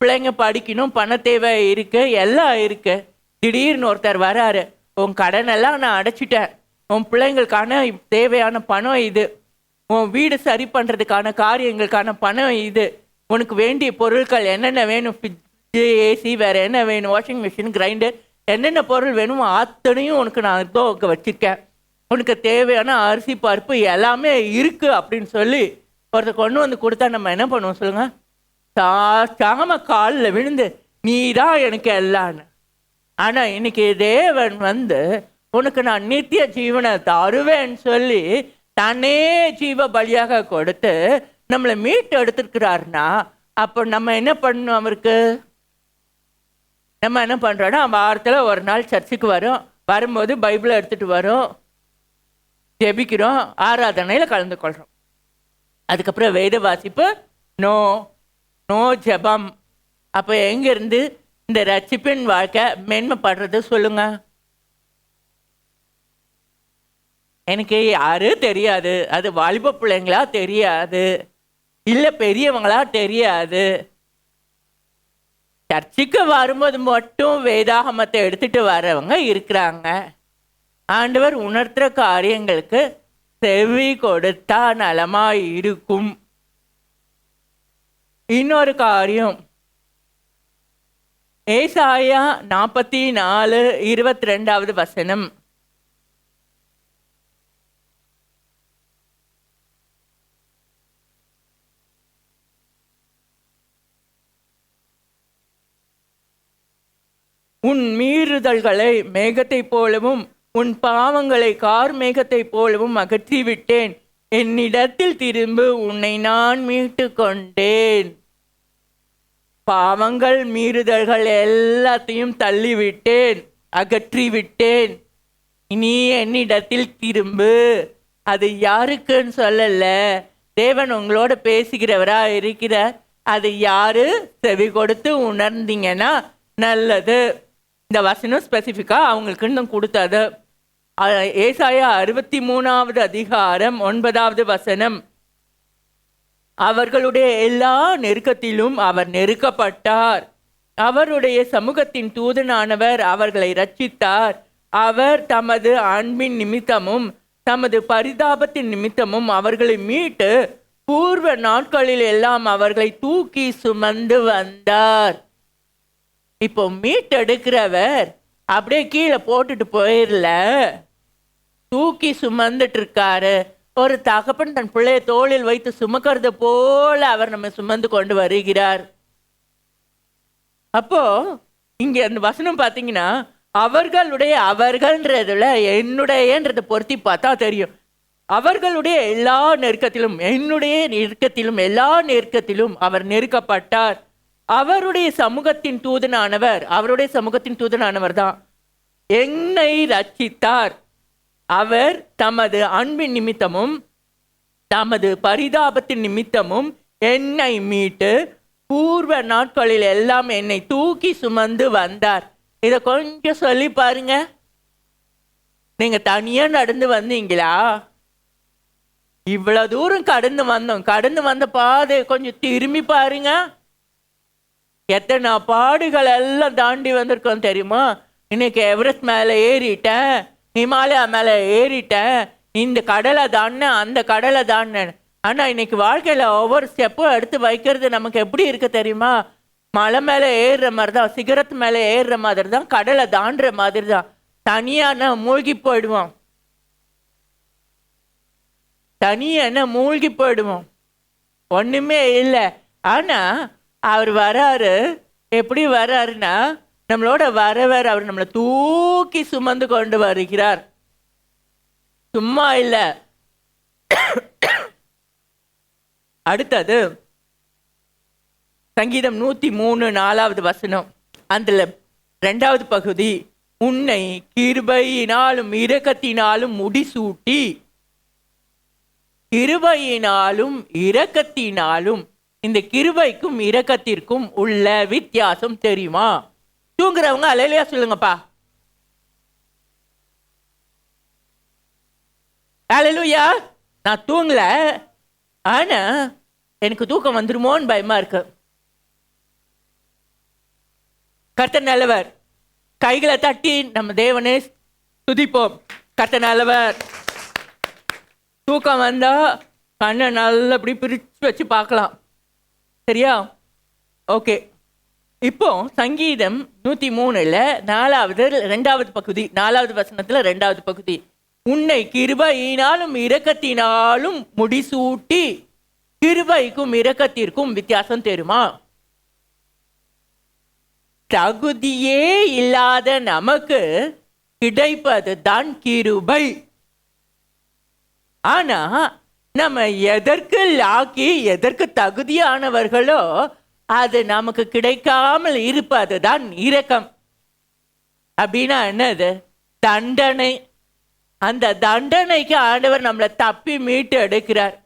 பிள்ளைங்க படிக்கணும், பண தேவை இருக்கு, எல்லாம் இருக்கு. திடீர்னு ஒருத்தர் வராரு, உன் கடனெல்லாம் நான் அடைச்சிட்டேன், உன் பிள்ளைங்களுக்கான தேவையான பணம் இது, உன் வீடு சரி பண்ணுறதுக்கான காரியங்களுக்கான பணம் இது, உனக்கு வேண்டிய பொருட்கள் என்னென்ன வேணும், ஃப்ரிட்ஜு, ஏசி, வேறு என்ன வேணும், வாஷிங் மிஷின், கிரைண்டர், என்னென்ன பொருள் வேணுமோ அத்தனையும் உனக்கு நான் இதோ வச்சுருக்கேன், உனக்கு தேவையான அரிசி, பருப்பு எல்லாமே இருக்குது அப்படின்னு சொல்லி ஒருத்தர் கொண்டு வந்து கொடுத்தா நம்ம என்ன பண்ணுவோம் சொல்லுங்கள்? சாம காலில் விழுந்து நீ தான் எனக்கு எல்லான்னு. ஆனால் இன்னைக்கு தேவன் வந்து உனக்கு நான் நித்திய ஜீவனை தருவேன்னு சொல்லி தன்னே ஜீவ பலியாக கொடுத்து நம்மளை மீட்டு எடுத்துருக்கிறாருன்னா அப்போ நம்ம என்ன பண்ணணும்? அவருக்கு நம்ம என்ன பண்ணுறோன்னா வாரத்தில் ஒரு நாள் சர்ச்சுக்கு வரோம், வரும்போது பைபிளை எடுத்துகிட்டு வரோம், ஜெபிக்கிறோம், ஆராதனையில் கலந்து கொள்கிறோம். அதுக்கப்புறம் வேத வாசிப்பு நோ ஜெபம். அப்போ எங்கேருந்து இந்த ரட்சிப்பின் வாழ்க்கை மேன்மைப்படுறது சொல்லுங்க? எனக்கு யாரு தெரியாது, அது வாலிப பிள்ளைங்களா தெரியாது, இல்லை பெரியவங்களா தெரியாது. சர்ச்சுக்கு வரும்போது மட்டும் வேதாகமத்தை எடுத்துட்டு வரவங்க இருக்கிறாங்க. ஆண்டவர் உணர்த்துற காரியங்களுக்கு செவி கொடுத்தா நலமாய் இருக்கும். இன்னொரு காரியம், ஏசாயா 44:22 வசனம், உன் மீறுதல்களை மேகத்தைப் போலவும் உன் பாவங்களை கார் மேகத்தைப் போலவும் அகற்றிவிட்டேன். என்னிடத்தில் திரும்பு, உன்னை நான் மீட்டு கொண்டேன். பாவங்கள் மீறுதல்கள் எல்லாத்தையும் தள்ளிவிட்டேன், அகற்றிவிட்டேன். இனி என்னிடத்தில் திரும்பு. அது யாருக்குன்னு சொல்லல, தேவன் உங்களோட பேசுகிறவரா இருக்கிறார். அது யாரு செவி கொடுத்து உணர்ந்தீங்கன்னா நல்லது. இந்த வசனம் ஸ்பெசிஃபிக்கா அவங்களுக்குன்னு கொடுத்தது. ஏசாயா 63வது அதிகாரம் 9வது வசனம். அவர்களுடைய எல்லா நெருக்கத்திலும் அவர் நெருக்கப்பட்டார். அவருடைய சமூகத்தின் தூதனானவர் அவர்களை இரட்சித்தார். அவர் தமது அன்பின் நிமித்தமும் தமது பரிதாபத்தின் நிமித்தமும் அவர்களை மீட்டு பூர்வ நாட்களில் எல்லாம் அவர்களை தூக்கி சுமந்து வந்தார். இப்போ மீட்டெடுக்கிறவர் அப்படியே கீழே போட்டுட்டு போயிடல, தூக்கி சுமந்துட்டு இருக்காரு. ஒரு தகப்பன் தன் பிள்ளைய தோளில் வைத்து சுமக்கிறது போல அவர் நம்ம சுமந்து கொண்டு வருகிறார். அப்போ இங்க அந்த வசனம் பார்த்தீங்கன்னா, அவர்கள்ன்றதுல என்னுடையன்றதை பொருத்தி பார்த்தா தெரியும். அவர்களுடைய எல்லா நெருக்கத்திலும், என்னுடைய நெருக்கத்திலும், எல்லா நெருக்கத்திலும் அவர் நெருக்கப்பட்டார். அவருடைய சமூகத்தின் தூதனானவர், அவருடைய சமூகத்தின் தூதனானவர் தான் என்னை ரட்சித்தார். அவர் தமது அன்பின் நிமித்தமும் தமது பரிதாபத்தின் நிமித்தமும் என்னை மீட்டு பூர்வ நாட்களில் எல்லாம் என்னை தூக்கி சுமந்து வந்தார். இதை கொஞ்சம் சொல்லி பாருங்க. நீங்க தனியா நடந்து வந்தீங்களா? இவ்வளவு தூரம் கடந்து வந்தோம். கடந்து வந்த பாதை கொஞ்சம் திரும்பி பாருங்க. எத்தனை பாடுகள் எல்லாம் தாண்டி வந்திருக்கோம் தெரியுமா? இன்னைக்கு எவரெஸ்ட் மேலே ஏறிட்டேன், ஹிமாலயா மேலே ஏறிட்டேன், இந்த கடலை தாண்டினேன், அந்த கடலை தாண்டினேன். ஆனால் இன்னைக்கு வாழ்க்கையில் ஒவ்வொரு ஸ்டெப்பும் எடுத்து வைக்கிறது நமக்கு எப்படி இருக்கு தெரியுமா? மலை மேலே ஏறுற மாதிரி தான், சிகரத்து மேலே ஏறுற மாதிரி தான், கடலை தாண்டுற மாதிரி தான். தனியான மூழ்கி போயிடுவோம், தனியான மூழ்கி போயிடுவோம், ஒன்றுமே இல்லை. ஆனால் அவர் வராரு. எப்படி வராருன்னா, நம்மளோட வரவர் அவர் நம்மளை தூக்கி சுமந்து கொண்டு வருகிறார். சும்மா இல்லை. அடுத்தது சங்கீதம் 103 வசனம், அதுல 2வது பகுதி. உன்னை கிருபையினாலும் இரக்கத்தினாலும் முடிசூட்டி. கிருபையினாலும் இரக்கத்தினாலும், இந்த கிருபைக்கும் இரக்கத்திற்கும் உள்ள வித்தியாசம் தெரியுமா? தூங்குறவங்க அல்லேலூயா சொல்லுங்கப்பா. அல்லேலூயா. நான் தூங்கல, ஆனா எனக்கு தூக்கம் வந்துருமோன்னு பயமா இருக்கு. கர்த்தர் நல்லவர். கைகளை தட்டி நம்ம தேவனே துதிப்போம். கர்த்தர் நல்லவர். தூக்கம் வந்தா கண்ணை நல்லபடி பிரிச்சு வச்சு பார்க்கலாம். சரியா? ஓகே. இப்போ சங்கீதம் 103 2வது பகுதி, 4வது வசனத்துல 2வது பகுதி. உன்னை கிருபையினாலும் இரக்கத்தினாலும் முடிசூட்டி. கிருபைக்கும் இரக்கத்திற்கும் வித்தியாசம் தெரியுமா? தகுதியே இல்லாத நமக்கு கிடைப்பது தான் கிருபை. ஆனா நம்ம எதற்கு லாக்கி, எதற்கு தகுதியானவர்களோ அது நமக்கு கிடைக்காமல் இருப்பது தான் இரக்கம். அப்படின்னா என்னது? தண்டனை. அந்த தண்டனைக்கு ஆண்டவர் நம்மளை தப்பி மீட்டு எடுக்கிறார்.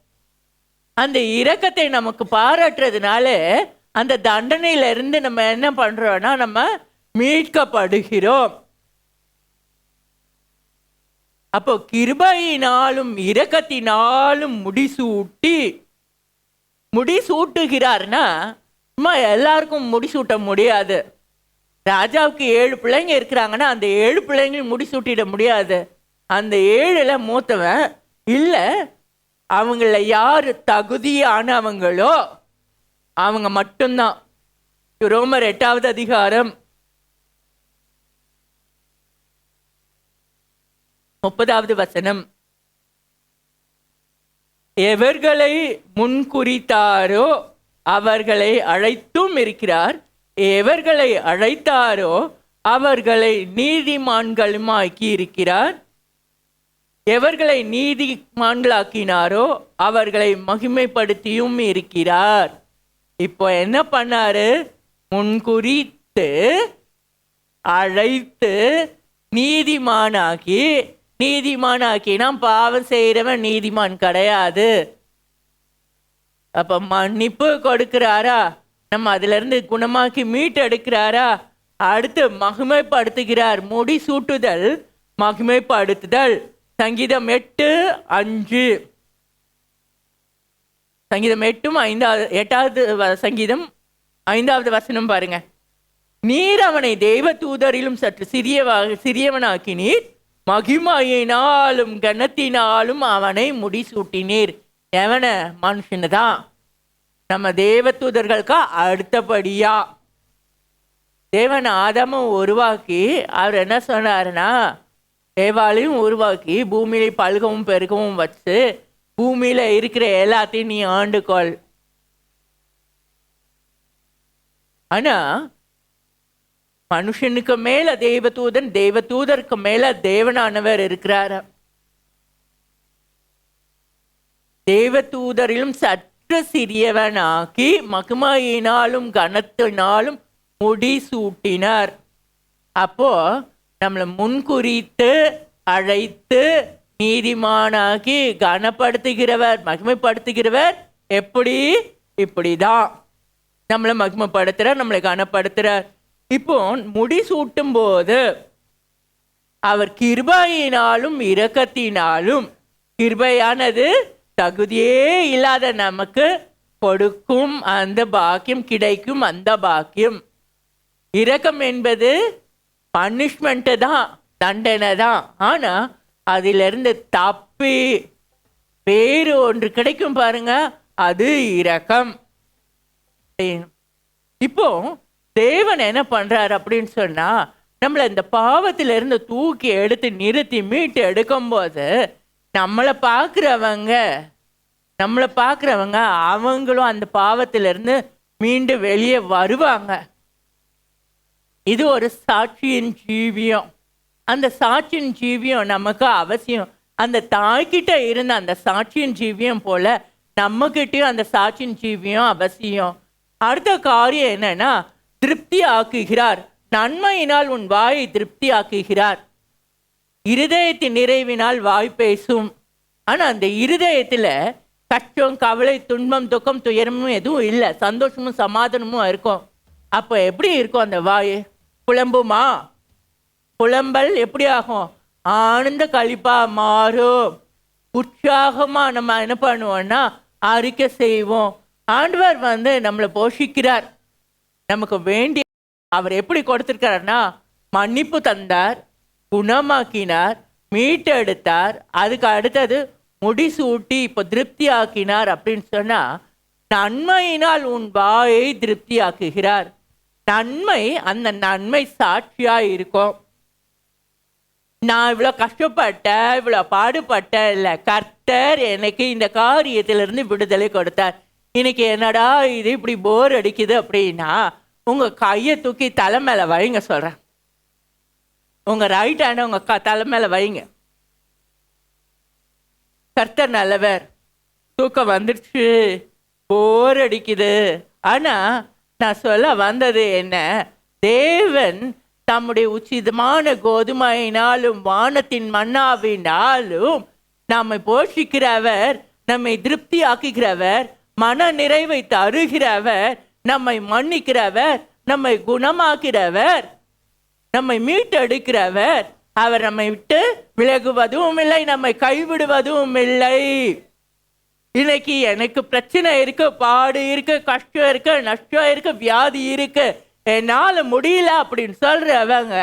அந்த இரக்கத்தை நமக்கு பாராட்டுறதுனால அந்த தண்டனையிலிருந்து நம்ம என்ன பண்றோம்னா, நம்ம மீட்கப்படுகிறோம். அப்போ கிருபையினாலும் இரக்கத்தினாலும் முடிசூட்டி. முடிசூட்டுகிறார்னா சும்மா எல்லாருக்கும் முடிசூட்ட முடியாது. ராஜாவுக்கு 7 பிள்ளைங்க இருக்கிறாங்கன்னா அந்த 7 பிள்ளைங்களும் முடிசூட்டிட முடியாது. அந்த 7ல் மூத்தவன் இல்லை, அவங்கள யார் தகுதியானவங்களோ அவங்க மட்டும்தான். ரோமர் 8வது அதிகாரம் 30வது வசனம். எவர்களை முன்குறித்தாரோ அவர்களை அழைத்தும் இருக்கிறார், எவர்களை அழைத்தாரோ அவர்களை நீதிமான்களுமாக்கி இருக்கிறார். எவர்களை நீதிமான்களாக்கினாரோ அவர்களை மகிமைப்படுத்தியும் இருக்கிறார். இப்போ என்ன பண்ணாரு? முன்குறித்து அழைத்து நீதிமானாக்கினா பாவம் செய்கிறவன் நீதிமான் கிடையாது. அப்ப மன்னிப்பு கொடுக்கிறாரா, நம்ம அதுல இருந்து குணமாக்கி மீட்டெடுக்கிறாரா, அடுத்து மகிமைப்படுத்துகிறார். முடி சூட்டுதல், மகிமைப்படுத்துதல். சங்கீதம் 8:5, சங்கீதம் 8:5 சங்கீதம் 5வது வசனம் பாருங்க. நீர் அவனை தெய்வ தூதரிலும் சற்று சிறியவனாக்கினீர், மகிமையினாலும் கனத்தினாலும் அவனை முடிசூட்டினீர். எவன? மனுஷனு தான். நம்ம தேவ தூதர்களுக்கா அடுத்தபடியா தேவன் ஆதாமும் உருவாக்கி அவர் என்ன சொன்னாருன்னா, தேவாலையும் உருவாக்கி பூமியில பல்கவும் பெருகவும் வச்சு பூமியில இருக்கிற எல்லாத்தையும் நீ ஆண்டுகொள். ஆனா மனுஷனுக்கு மேல தேவதூதன், தேவதூதருக்கு மேல தேவனானவர் இருக்கிறார். தேவதூதரிலும் சற்று சிறியவனாக்கி மகிமையினாலும் கனத்தினாலும் முடி சூட்டினார். அப்போ நம்மளை முன்குறித்து அழைத்து நீதிமானாக்கி கனப்படுத்துகிறவர், மகிமைப்படுத்துகிறவர். எப்படி? இப்படிதான் நம்மளை மகிமைப்படுத்துறார், நம்மளை கனப்படுத்துறார். இப்போ முடி சூட்டும் போது அவர் கிருபையினாலும் இரக்கத்தினாலும், கிருபையானது தகுதியே இல்லாத நமக்கு கொடுக்கும் அந்த பாக்கியம், கிடைக்கும் அந்த பாக்கியம். இரக்கம் என்பது பனிஷ்மெண்ட் தான், தண்டனை தான். ஆனா அதிலிருந்து தப்பி வேறு ஒன்று கிடைக்கும் பாருங்க, அது இரக்கம். இப்போ தேவன் என்ன பண்றார் அப்படின்னு சொன்னா, நம்மளை இந்த பாவத்திலிருந்து தூக்கி எடுத்து நிறுத்தி மீட்டு எடுக்கும் போது நம்மளை பார்க்குறவங்க அவங்களும் அந்த பாவத்திலிருந்து மீண்டு வெளியே வருவாங்க. இது ஒரு சாட்சியின் ஜீவியம். அந்த சாட்சியின் ஜீவியம் நமக்கு அவசியம். அந்த தாய்கிட்ட இருந்த அந்த சாட்சியின் ஜீவியம் போல நம்மகிட்டயும் அந்த சாட்சியின் ஜீவியம் அவசியம். அடுத்த காரியம் என்னன்னா, திருப்தி ஆக்குகிறார். நன்மையினால் உன் வாயை திருப்தி ஆக்குகிறார். இருதயத்தின் நிறைவினால் வாய் பேசும். ஆனா அந்த இருதயத்துல கஷ்டம், கவலை, துன்பம், துக்கம், துயரமும் எதுவும் இல்லை, சந்தோஷமும் சமாதானமும் இருக்கும். அப்போ எப்படி இருக்கும் அந்த வாய்? புலம்புமா? புலம்பல் எப்படி ஆகும்? ஆனந்த களிப்பா மாறும். உற்சாகமா நம்ம என்ன பண்ணுவோம்னா அறிக்கை செய்வோம். ஆண்டவர் நம்மளை போஷிக்கிறார். நமக்கு வேண்டிய அவர் எப்படி கொடுத்திருக்காருன்னா, மன்னிப்பு தந்தார், குணமாக்கினார், மீட்டெடுத்தார், அதுக்கு அடுத்தது முடிசூட்டி இப்போ திருப்தி ஆக்கினார். அப்படின்னு சொன்னா, நன்மையினால் உன் வாயை திருப்தி ஆக்குகிறார். நன்மை, அந்த நன்மை சாட்சியா இருக்கும். நான் இவ்வளோ கஷ்டப்பட்டேன், இவ்வளோ பாடுபட்டேன் இல்லை, கர்த்தர் எனக்கு இந்த காரியத்திலிருந்து விடுதலை கொடுத்தார். இன்னைக்கு என்னடா இது இப்படி போர் அடிக்குது அப்படின்னா, உங்க கையை தூக்கி தலை மேல வைங்க சொல்றேன். உங்க ரைட் ஹேண்டை உங்க தலை மேல வைங்க. கர்த்தர் நல்லவர். தூக்கம் வந்துடுச்சு, போர் அடிக்குது. ஆனா நான் சொல்ல வந்தது என்ன, தேவன் தம்முடைய உச்சிதமான கோதுமையினாலும் வானத்தின் மன்னாவினாலும் நம்மை போஷிக்கிறவர், நம்மை திருப்தி ஆக்குகிறவர், மன நிறைவை தருகிறவர், நம்மை மன்னிக்கிறவர், நம்மை குணமாக்கிறவர், நம்மை மீட்டெடுக்கிறவர். அவர் நம்மை விட்டு விலகுவதும் இல்லை, நம்மை கைவிடுவதும் இல்லை. இன்னைக்கு எனக்கு பிரச்சனை இருக்கு, பாடு இருக்கு, கஷ்டம் இருக்கு, நஷ்டம் இருக்கு, வியாதி இருக்கு, என்னால முடியல அப்படின்னு சொல்றவங்க,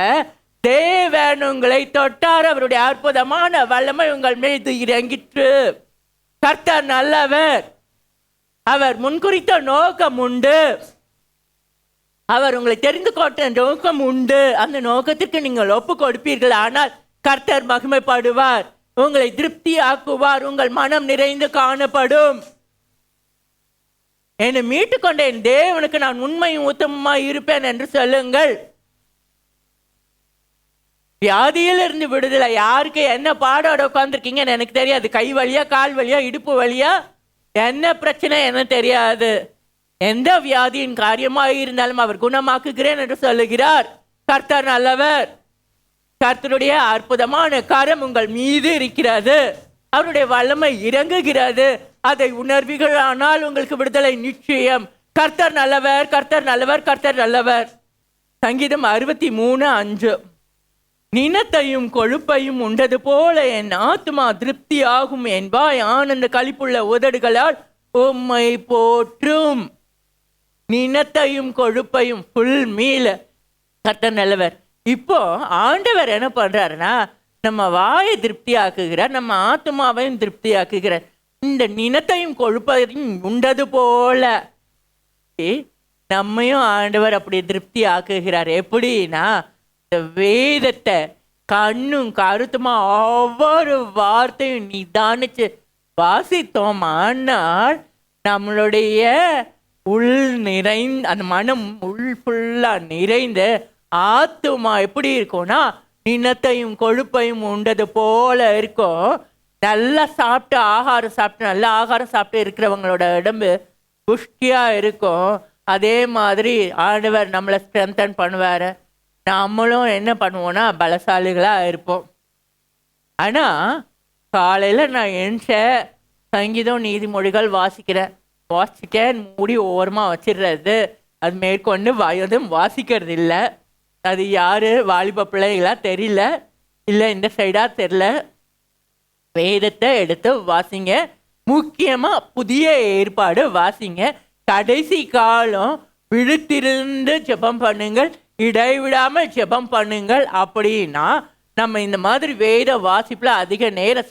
தேவன் உங்களை தொட்டார், அவருடைய அற்புதமான வல்லமை உங்கள் மீது இறங்கிற்று. கர்த்தர் நல்லவர். அவர் முன்குறித்த நோக்கம் உண்டு. அவர் உங்களை தெரிந்து கொண்ட நோக்கம் உண்டு. அந்த நோக்கத்திற்கு நீங்கள் ஒப்பு கொடுப்பீர்கள். ஆனால் கர்த்தர் மகிமைப்படுவார், உங்களை திருப்தி ஆக்குவார், உங்கள் மனம் நிறைந்து காணப்படும். என்னை மீட்டுக்கொண்ட என் தேவனுக்கு நான் உண்மையும் உத்தமமாய் இருப்பேன் என்று சொல்லுங்கள். வியாதியிலிருந்து விடுதலை. யாருக்கு என்ன பாடோட உட்காந்துருக்கீங்கன்னு எனக்கு தெரியாது. கை வலியா, கால் வலியா, இடுப்பு வலியா, என்ன பிரச்சனை என்ன தெரியாது. எந்த வியாதியின் காரியமாக இருந்தாலும் அவர் குணமாக்குகிறேன் என்று சொல்லுகிறார். கர்த்தர் நல்லவர். கர்த்தருடைய அற்புதமான கரம் உங்கள் மீது இருக்கிறது. அவருடைய வல்லமை இறங்குகிறது. அதை உணர்வீர்களானால் உங்களுக்கு விடுதலை நிச்சயம். கர்த்தர் நல்லவர், கர்த்தர் நல்லவர், கர்த்தர் நல்லவர். சங்கீதம் 63:5. நினத்தையும் கொழுப்பையும் உண்டது போல என் ஆத்துமா திருப்தி ஆகும், என் வாய் ஆனந்த களிப்புள்ள உதடுகளால் உம்மை போற்றும். நினத்தையும் கொழுப்பையும் ஃபுல் மீல். கர்த்தர் நல்லவர். இப்போ ஆண்டவர் என்ன பண்றாருன்னா, நம்ம வாயை திருப்தி ஆக்குகிறார், நம்ம ஆத்துமாவையும் திருப்தி ஆக்குகிறார். இந்த நினத்தையும் கொழுப்பையும் உண்டது போல நம்மையும் ஆண்டவர் அப்படி திருப்தி ஆக்குகிறார். எப்படின்னா, இந்த வேதத்தை கண்ணும் கருத்துமா ஒவ்வொரு வார்த்தையும் நிதானிச்சு வாசித்தோம். ஆனால் நம்மளுடைய உள் நிறைந்த அந்த மனம் உள் ஃபுல்லா நிறைந்த ஆத்துமா எப்படி இருக்கும்னா, நினத்தையும் கொழுப்பையும் உண்டது போல இருக்கும். நல்லா சாப்பிட்டு ஆகாரம் சாப்பிட்டு நல்ல ஆகாரம் சாப்பிட்டு இருக்கிறவங்களோட உடம்பு புஷ்டியா இருக்கும். அதே மாதிரி ஆண்டவர் நம்மளை ஸ்ட்ரென்தன் பண்ணுவார். நம்மளும் என்ன பண்ணுவோம்னா பலசாலிகளாக இருப்போம். ஆனால் காலையில் நான் எழுந்த சங்கீதம் நீதிமொழிகள் வாசிச்சிட்டேன் மூடி ஓரமாக வச்சிடுறது. அது மேற்கொண்டு எதுவும் வாசிக்கிறது இல்லை. அது யார் வாலிப பிள்ளைகளா தெரியல, இல்லை இந்த சைடாக தெரில. வேதத்தை எடுத்து வாசிங்க. முக்கியமாக புதிய ஏற்பாடு வாசிங்க. கடைசி காலம் விழுத்திருந்து ஜெபம் பண்ணுங்கள், இடைவிடாமல் ஜெபம் பண்ணுங்கள். அப்படின்னா நம்ம இந்த மாதிரி வேத வாசிப்புல அதிக நேரம்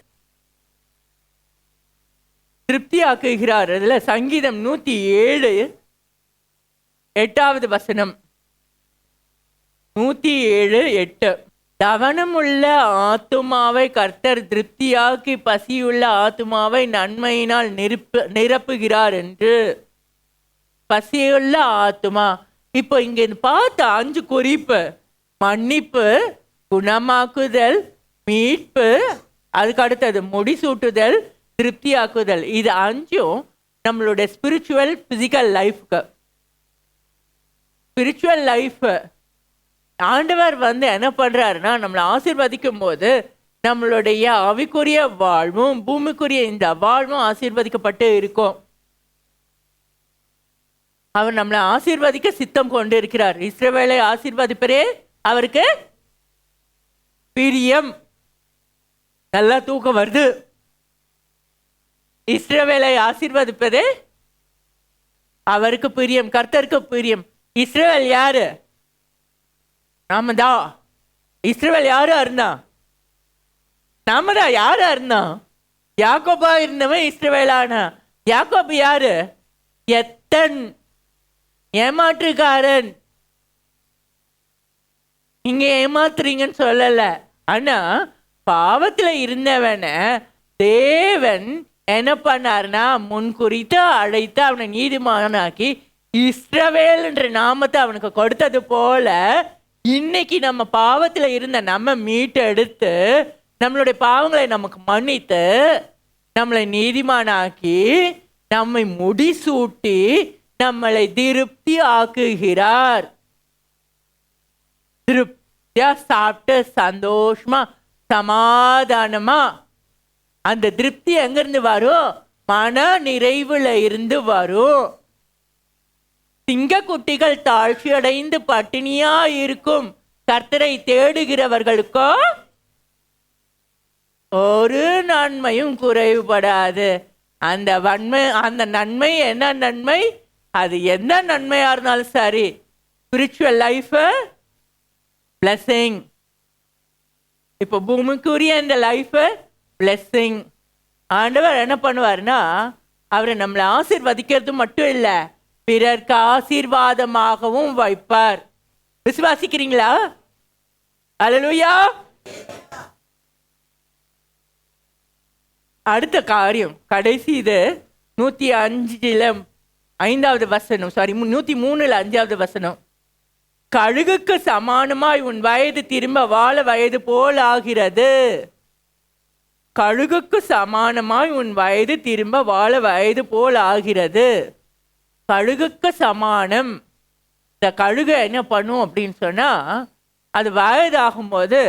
திருப்தி ஆக்குகிறார். அதுல சங்கீதம் 107:8 107:8. தவனமுள்ள ஆத்துமாவை கர்த்தர் திருப்தியாக்கி பசியுள்ள ஆத்துமாவை நன்மையினால் நிரப்புகிறார் என்று. பசியுள்ள ஆத்துமா. இப்போ இங்க பார்த்த 5 குறிப்பு: மன்னிப்பு, குணமாக்குதல், மீட்பு, அதுக்கு அடுத்தது முடிசூட்டுதல், திருப்தியாக்குதல். இது 5ம் நம்மளுடைய ஸ்பிரிச்சுவல் பிசிக்கல் லைஃப்க்கு. ஸ்பிரிச்சுவல் லைஃப் ஆண்டவர் என்ன பண்றாருன்னா, நம்மளை ஆசீர்வதிக்கும் போது நம்மளுடைய ஆவிக்குரிய வாழ்வும் பூமிக்குரிய இந்த வாழ்வும் ஆசீர்வதிக்கப்பட்டு இருக்கும். அவர் நம்மளை ஆசீர்வதிக்க சித்தம் கொண்டு இருக்கிறார். இஸ்ரவேலை ஆசீர்வதிப்பரே அவருக்கு பிரியம். நல்லா தூக்கம் வருது. இஸ்ரவேலை ஆசீர்வதிப்பதே அவருக்கு பிரியம், கர்த்தருக்கு பிரியம். இஸ்ரவேல் யாரு? நாம தான். இஸ்ரவேல் யாரு இருந்தா? நாம தான். யாரு இருந்தா? யாக்கோபா இருந்தவன் இஸ்ரவேலானா. யாக்கோபு யாரு? எத்தன், ஏமாற்றுக்காரன். நீங்க ஏமாத்துறீங்கன்னு சொல்லல. ஆனா பாவத்துல இருந்தவன தேவன் என்ன பண்ணாருன்னா, முன்குறித்து அழைத்து அவனை நீதிமானாக்கி இஸ்ரவேல் என்ற நாமத்தை அவனுக்கு கொடுத்தது போல, இன்னைக்கு நம்ம பாவத்துல இருந்த நம்ம மீட்டெடுத்து நம்மளுடைய பாவங்களை நமக்கு மன்னித்து நம்மளை நீதிமானாக்கி நம்மை முடிசூட்டி நம்மளை திருப்தி ஆக்குகிறார். திருப்தியா சாப்பிட்டு சந்தோஷமா சமாதானமா. அந்த திருப்தி எங்கிருந்து வரும்? மன நிறைவுல இருந்து வரும். சிங்கக்குட்டிகள் தாழ்ச்சி அடைந்து பட்டினியா இருக்கும், கர்த்தரை தேடுகிறவர்களுக்கோ ஒரு நன்மையும் குறைவுபடாது. அந்த நன்மை என்ன நன்மை? அது எந்த நன்மையா இருந்தாலும் சரி, ஸ்பிரிச்சுவல் லைஃப் பிளஸிங். இப்போ பூமிக்குரிய இந்த லைஃப் பிளஸிங். ஆண்டவர் என்ன பண்ணுவார்னா, அவரை நம்மளை ஆசீர்வதிக்கிறது மட்டும் இல்லை, பிறர்க்கு ஆசீர்வாதமாகவும் வைப்பார். விசுவாசிக்கிறீங்களா? அல்லேலூயா. அடுத்த காரியம் கடைசி, இது 105:5 103:5. கழுகுக்கு சமானமாய் உன் வயது திரும்ப வாழ வயது போல் ஆகிறது. கழுகுக்கு சமானமாய் உன் வயது திரும்ப வாழ வயது போல் ஆகிறது. கழுகுக்கு சமானம். இந்த கழுகு என்ன பண்ணும் அப்படின்னு சொன்னா, அது வயதாகும்போது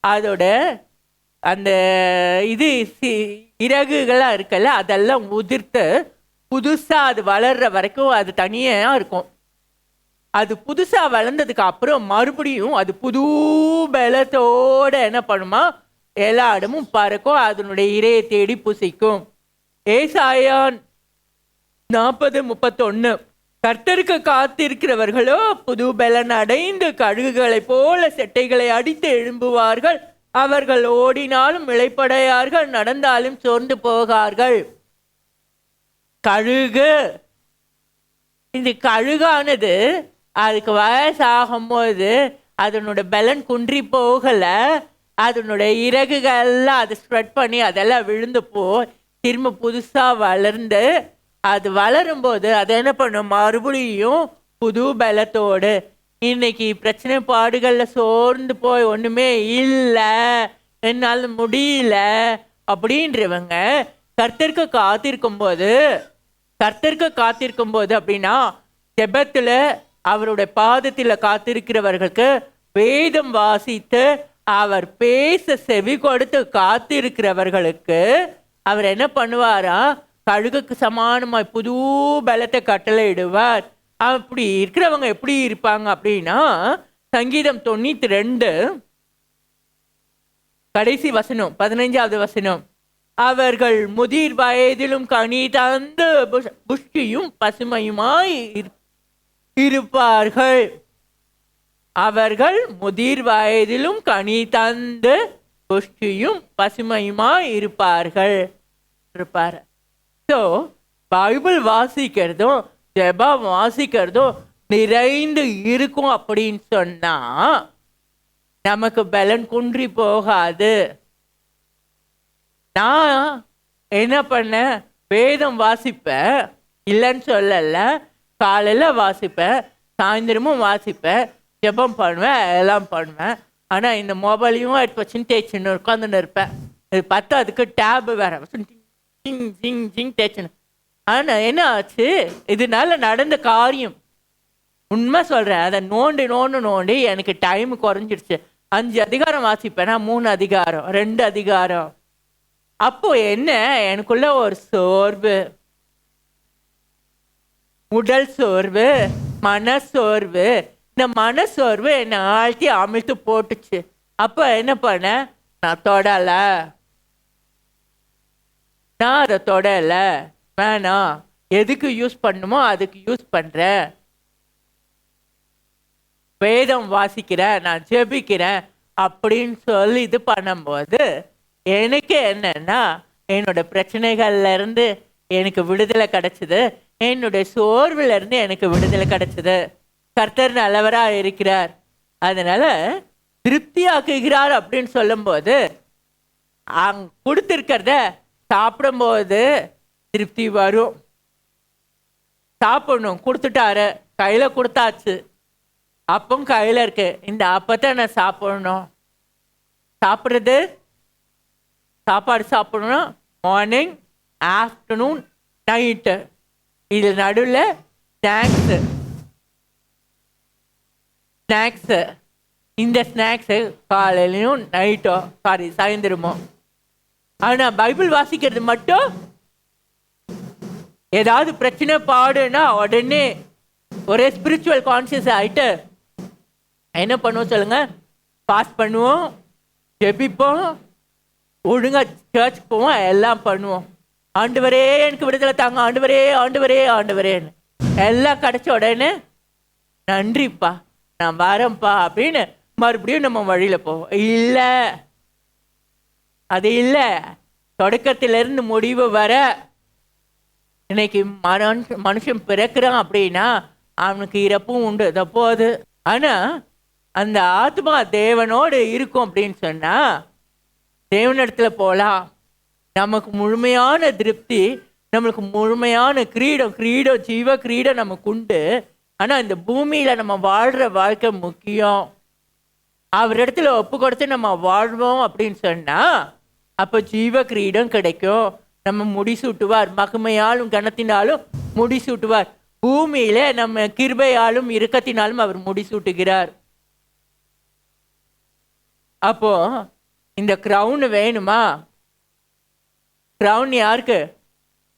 அதோட அந்த இது இறகுகளாக இருக்கல, அதெல்லாம் உதிர்த்து புதுசாக அது வளர்ற வரைக்கும் அது தனியாக இருக்கும். அது புதுசாக வளர்ந்ததுக்கு அப்புறம் மறுபடியும் அது புது பலத்தோடு என்ன பண்ணுமா, எல்லா இடமும் பறக்கும், அதனுடைய இரையை தேடி புசிக்கும். ஏசாயா 40:31. கர்த்தருக்கு காத்திருக்கிறவர்களோ புது பலன் அடைந்து கழுகுகளைப் போல செட்டைகளை அடித்து எழும்புவார்கள். அவர்கள் ஓடினாலும் இளைப்படையார்கள், நடந்தாலும் சோர்ந்து போகார்கள். கழுகு, இந்த கழுகானது அதுக்கு வயசாகும் போது அதனோட பலன் குன்றி போகல, அதனுடைய இறகுகள்லாம் அது ஸ்ப்ரெட் பண்ணி அதெல்லாம் விழுந்து போய் திரும்ப புதுசா வளர்ந்து, அது வளரும்போது அது என்ன பண்ணும், மறுபடியும் புது பலத்தோடு. இன்னைக்கு பிரச்சனை பாடுகள்ல சோர்ந்து போய் ஒண்ணுமே இல்லை, என்னால் முடியல அப்படின்றவங்க கர்த்தருக்கு காத்திருக்கும் போது அப்படின்னா ஜெபத்துல அவருடைய பாதத்தில் காத்திருக்கிறவர்களுக்கு வேதம் வாசித்து அவர் பேச செவி கொடுத்து காத்திருக்கிறவர்களுக்கு அவர் என்ன பண்ணுவாரா, கழுகுக்கு சமானமாய் புது பலத்தை கட்டளையிடுவார். அப்படி இருக்கிறவங்க எப்படி இருப்பாங்க அப்படின்னா, சங்கீதம் 92 கடைசி வசனம் 15வது வசனம். அவர்கள் முதிர் வயதிலும் கனி தந்து புஷ்டியும் பசுமையுமாய் இருப்பார்கள். அவர்கள் முதிர் வயதிலும் கனி தந்து புஷ்டியும் பசுமையுமாய் இருப்பார். ஸோ பைபிள் வாசிக்கிறதும் ஜெபம் வாசிக்கிறதும் நிறைந்து இருக்கும் அப்படின்னு சொன்னா நமக்கு பலன் குன்றி போகாது. நான் என்ன பண்ணேன், வேதம் வாசிப்பேன், இல்லைன்னு சொல்லல, காலையில் வாசிப்பேன், சாயந்தரமும் வாசிப்பேன், ஜெபம் பண்ணுவேன், எல்லாம் பண்ணுவேன். ஆனால் இந்த மொபைலையும் எடுத்து வச்சுன்னு தேய்ச்சின்னு உட்காந்துன்னு இருப்பேன். இது பார்த்தா அதுக்கு டேபு வேற ஜிங் ஜிங் ஜிங் தேய்ச்சின்னு. ஆனால் என்ன ஆச்சு, இதனால நடந்த காரியம் உண்மை சொல்கிறேன், அதை நோண்டி எனக்கு டைம் குறைஞ்சிடுச்சு. 5 அதிகாரம் வாசிப்பேன்னா 3 அதிகாரம் 2 அதிகாரம். அப்போ என்ன, எனக்குள்ள ஒரு சோர்வு, உடல் சோர்வு, மனசோர்வு. இந்த மனசோர்வு என்னை ஆழ்த்தி அமிழ்த்து போட்டுச்சு. அப்போ என்ன பண்ண, நான் அதை தொடலை, வேணாம், எதுக்கு யூஸ் பண்ணுமோ அதுக்கு யூஸ் பண்ணுறேன், வேதம் வாசிக்கிறேன், நான் ஜெபிக்கிறேன் அப்படின்னு சொல்லி இது பண்ணும்போது எனக்கு என்னன்னா, என்னோட பிரச்சனைகள்ல இருந்து எனக்கு விடுதலை கிடைச்சது, என்னுடைய சோர்வுல இருந்து எனக்கு விடுதலை கிடைச்சது. கர்த்தர் நல்லவராக இருக்கிறார், அதனால திருப்தியாக்குகிறார் அப்படின்னு சொல்லும்போது கொடுத்திருக்கிறத சாப்பிடும்போது திருப்தி வரும். சாப்பிடணும், கொடுத்துட்டாரு, கையில கொடுத்தாச்சு, அப்பம் கையில இருக்கு, இந்த அப்பத்தை நான் சாப்பிடணும். சாப்பாடு சாப்பிடணும், மார்னிங், ஆஃப்டர்நூன், நைட்டு. இது நடுவில் ஸ்நாக்ஸு. இந்த ஸ்நாக்ஸு காலையிலையும் நைட்டோ சாயந்தரமோ. ஆனால் பைபிள் வாசிக்கிறது மட்டும் ஏதாவது பிரச்சனை பாடுனா உடனே ஒரே ஸ்பிரிச்சுவல் கான்சியஸ் ஆகிட்டு என்ன பண்ணுவோம் சொல்லுங்க, பாஸ் பண்ணுவோம், ஜெபிப்போம், ஒழுங்காக சர்ச் போவோம், எல்லாம் பண்ணுவோம். ஆண்டவரே எனக்கு விடுதலை தாங்க, ஆண்டவரேன்னு எல்லாம் கிடைச்ச உடனே நன்றிப்பா, நான் வரேன்ப்பா அப்படின்னு மறுபடியும் நம்ம வழியில் போவோம். இல்லை, அது இல்லை. தொடக்கத்திலிருந்து முடிவு வர இன்னைக்கு மனுஷன் பிறக்கிறான் அப்படின்னா அவனுக்கு இறப்பும் உண்டு, தப்போது. ஆனால் அந்த ஆத்மா தேவனோடு இருக்கும் அப்படின்னு சொன்னால் தேவனிடத்துல போகலாம். நமக்கு முழுமையான திருப்தி, நம்மளுக்கு முழுமையான கிரீடம், ஜீவ கிரீடம் நமக்கு உண்டு. ஆனா இந்த பூமியில நம்ம வாழ்ற வாழ்க்கை முக்கியம். அவரிடத்துல ஒப்பு கொடுத்து நம்ம வாழ்வோம் அப்படின்னு சொன்னா அப்ப ஜீவ கிரீடம் கிடைக்கும். நம்ம முடிசூட்டுவார், மகிமையாலும் கனத்தினாலும் முடிசூட்டுவார். பூமியில நம்ம கிருபையாலும் இரக்கத்தினாலும் அவர் முடிசூட்டுகிறார். அப்போ இந்த கிரவுன் வேணுமா? கிரவுன் யாருக்கு?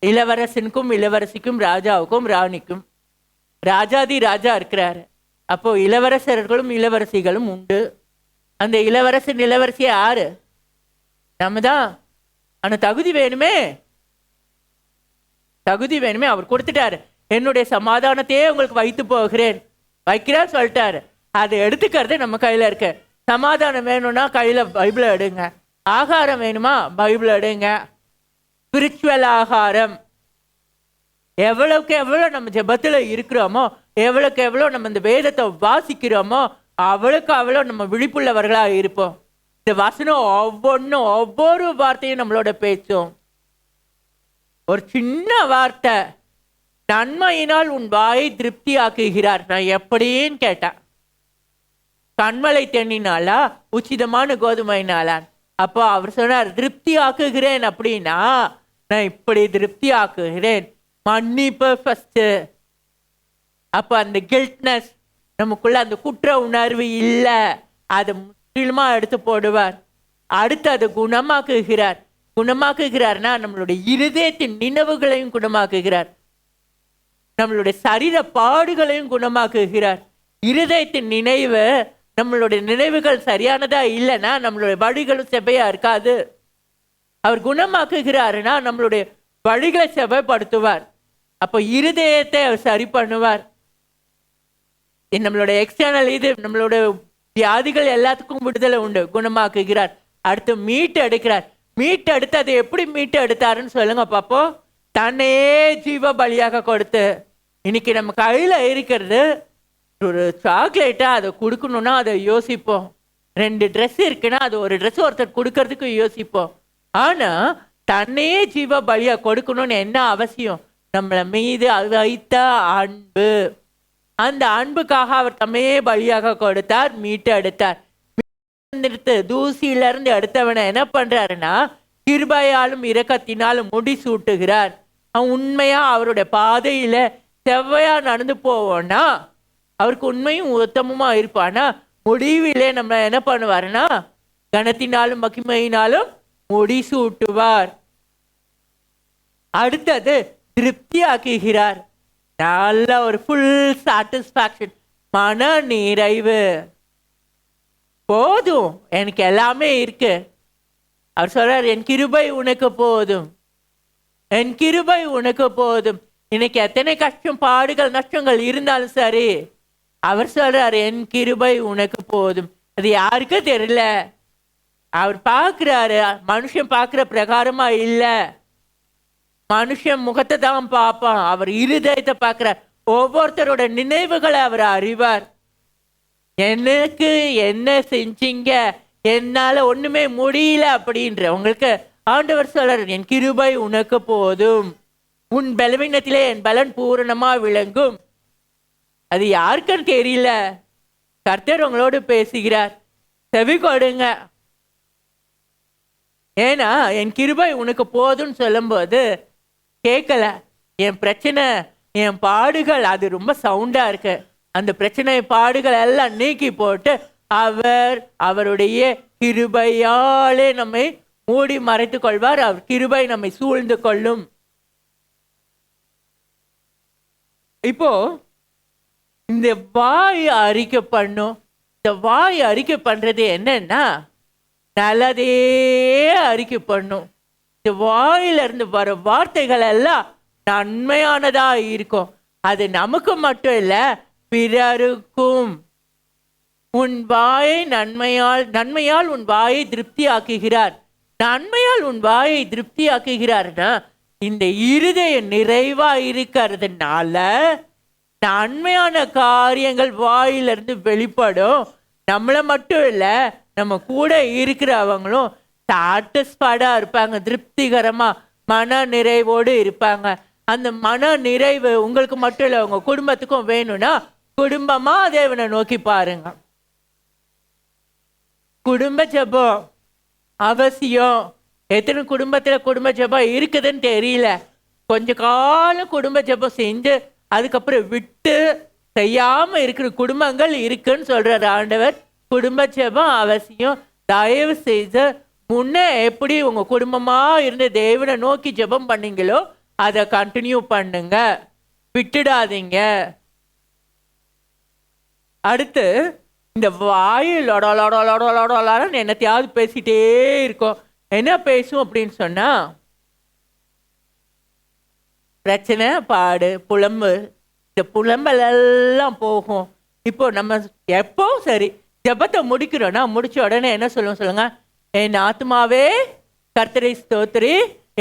இளவரசனுக்கும் இளவரசிக்கும், ராஜாவுக்கும் ராணிக்கும். ராஜாதி ராஜா இருக்கிறாரு. அப்போ இளவரசர்களும் இளவரசிகளும் உண்டு. அந்த இளவரசன் இளவரசி யாரு? நம்ம தான். ஆனா தகுதி வேணுமே, தகுதி வேணுமே. அவர் கொடுத்துட்டாரு, என்னுடைய சமாதானத்தையே உங்களுக்கு வைத்து போகிறேன், வைக்கிறார் சொல்லிட்டாரு. அதை எடுத்துக்கிறது நம்ம கையில இருக்கு. சமாதானம் வேணும்னா கையில பைபிளை எடுங்க. ஆகாரம் வேணுமா பைபிள் எடுங்க. ஸ்பிரிச்சுவல் ஆகாரம். எவ்வளவுக்கு எவ்வளோ நம்ம ஜெபத்துல இருக்கிறோமோ, எவ்வளவுக்கு எவ்வளோ நம்ம இந்த வேதத்தை வாசிக்கிறோமோ, அவ்வளவுக்கு அவ்வளோ நம்ம விழிப்புள்ளவர்களா இருப்போம். இந்த வசனம் ஒவ்வொன்றும் ஒவ்வொரு வார்த்தையும் நம்மளோட பேசும். ஒரு சின்ன வார்த்தை, நன்மையினால் உன் வாயை திருப்தி ஆக்குகிறார். நான் எப்படின்னு கேட்டேன். கண்மலை தென்னினாலா, உச்சிதமான கோதுமைனாலா? அப்போ அவர் சொன்னார் திருப்தி ஆக்குகிறேன். அப்படின்னா நான் இப்படி திருப்தி ஆக்குகிறேன். மன்னிப்பு ஃபர்ஸ்ட். அப்போ அந்த கில்ட்னஸ் நமக்குள்ள, அந்த குற்ற உணர்வு இல்லை, அதை முற்றிலுமா எடுத்து போடுவார். அடுத்து அதை குணமாக்குகிறார். குணமாக்குகிறார்னா நம்மளுடைய இருதயத்தின் நினைவுகளையும் குணமாக்குகிறார், நம்மளுடைய சரீர பாடுகளையும் குணமாக்குகிறார். இருதயத்தின் நினைவு, நம்மளுடைய நினைவுகள் சரியானதா இல்லைன்னா நம்மளுடைய வழிகளும் செவ்வையா இருக்காது. அவர் குணமாக்குகிறாருன்னா நம்மளுடைய வழிகளை செவ்வாய்ப்படுத்துவார். அப்போ இருதயத்தை அவர் சரி பண்ணுவார். நம்மளுடைய எக்ஸ்டர்னல் இது, நம்மளுடைய வியாதிகள் எல்லாத்துக்கும் விடுதலை உண்டு, குணமாக்குகிறார். அடுத்து மீட்டு எடுக்கிறார். மீட்டு எடுத்து அதை எப்படி மீட்டு எடுத்தாருன்னு சொல்லுங்க பாப்போம். தன்னையே ஜீவ பலியாக கொடுத்து. இன்னைக்கு நம்ம கையில இருக்கிறது ஒரு சாக்லேட்டா, அதை கொடுக்கணும்னா அதை யோசிப்போம். 2 ட்ரெஸ் இருக்குன்னா அது ஒரு ட்ரெஸ் ஒருத்தர் கொடுக்கறதுக்கு யோசிப்போம். ஆனா தன்னையே ஜீவ பலியா கொடுக்கணும்னு என்ன அவசியம்? நம்மள மீது வைத்த அன்பு. அந்த அன்புக்காக அவர் தம்மையே பலியாக கொடுத்தார், மீட்டு எடுத்தார். தூசியிலிருந்து எடுத்தவனை என்ன பண்றாருன்னா கிருபையாலும் இரக்கத்தினாலும் முடிசூட்டுகிறார். அவன் உண்மையா அவருடைய பாதையில செவ்வையா நடந்து போவோம்னா, அவருக்கு உண்மையும் உத்தமமா இருப்பானா, முடிவிலே நம்ம என்ன பண்ணுவாருன்னா கனத்தினாலும் மகிமையினாலும் முடிசூட்டுவார். அடுத்தது திருப்தி ஆக்குகிறார். நல்ல ஒரு ஃபுல் சாட்டிஸ்ஃபேக்ஷன், மன நிறைவு. போதும், எனக்கு எல்லாமே இருக்கு. அவர் சொல்றார், என் கிருபை உனக்கு போதும், என் கிருபை உனக்கு போதும். இன்னைக்கு எத்தனை கஷ்டம், பாடுகள், நஷ்டங்கள் இருந்தாலும் சரி, அவர் சொல்றார் என் கிருபை உனக்கு போதும். அது யாருக்கு தெரியல. அவர் பார்க்கிறாரு, மனுஷன் பார்க்கிற பிரகாரமா இல்லை. மனுஷன் முகத்தை தான் பார்ப்பான், அவர் இருதயத்தை பார்க்கிறார். ஒவ்வொருத்தரோட நினைவுகளை அவர் அறிவார். எனக்கு என்ன செஞ்சீங்க, என்னால ஒண்ணுமே முடியல அப்படின்ற உங்களுக்கு ஆண்டவர் சொல்றார் என் கிருபை உனக்கு போதும், உன் பலவீனத்திலே என் பலன் பூரணமா விளங்கும். அது யாருக்குன்னு தெரியல, கர்த்தர் உங்களோடு பேசுகிறார். செவி கொடுங்க. ஏன்னா என் கிருபை உனக்கு போதும்னு சொல்லும்போது கேட்கல. என் பிரச்சனை, என் பாடுகள் அது ரொம்ப சவுண்டா இருக்கு. அந்த பிரச்சனை பாடுகள் எல்லாம் நீக்கி போட்டு அவர் அவருடைய கிருபையாலே நம்மை மூடி மறைத்து கொள்வார். அவர் கிருபை நம்மை சூழ்ந்து கொள்ளும். இப்போ இந்த வாய் அறிக்கை பண்ணும். இந்த வாய் அறிக்கை பண்றது என்னன்னா நல்லதே அறிக்கை பண்ணும். இந்த வாயிலிருந்து வர வார்த்தைகள் எல்லாம் நன்மையானதா இருக்கும். அது நமக்கு மட்டும் இல்ல, பிறருக்கும். உன் வாயை நன்மையால் உன் வாயை திருப்தி ஆக்குகிறார். நன்மையால் உன் வாயை திருப்தி ஆக்குகிறார்னா இந்த இருதயம் நிறைவா இருக்கிறதுனால நன்மையான காரியங்கள் வாயிலிருந்து வெளிப்படும். நம்மளை மட்டும் இல்ல, நம்ம கூட இருக்கிறவங்களும் சாட்டிஸ்ஃபைடா இருப்பாங்க, திருப்திகரமா மன நிறைவோடு இருப்பாங்க. அந்த மன நிறைவு உங்களுக்கு மட்டும் இல்லை, உங்க குடும்பத்துக்கும் வேணும்னா குடும்பமா தேவனை நோக்கி பாருங்க. குடும்ப ஜெபம் அவசியம். எத்தனை குடும்பத்துல குடும்ப ஜெபம் இருக்குதுன்னு தெரியல. கொஞ்ச காலம் குடும்ப ஜெபம் செஞ்சு அதுக்கப்புறம் விட்டு செய்யாம இருக்கிற குடும்பங்கள் இருக்குன்னு சொல்றாரு ஆண்டவர். குடும்ப ஜெபம் அவசியம். தயவு செய்து முன்ன எப்படி உங்க குடும்பமா இருந்து தேவனை நோக்கி ஜெபம் பண்ணீங்களோ அதை கண்டினியூ பண்ணுங்க, விட்டுடாதீங்க. அடுத்து இந்த வாயில் என்னத்தையாவது பேசிட்டே இருக்கோம். என்ன பேசும் அப்படின்னு சொன்னா பிரச்சனை, பாடு, புலம்பு. இந்த புலம்பல் எல்லாம் போகும். இப்போ நம்ம எப்போ சரி ஜெபத்தை முடிக்கிறோன்னா முடிச்ச உடனே என்ன சொல்லுவோம் சொல்லுங்க? என் ஆத்மாவே கர்த்தரை ஸ்தோத்திரி,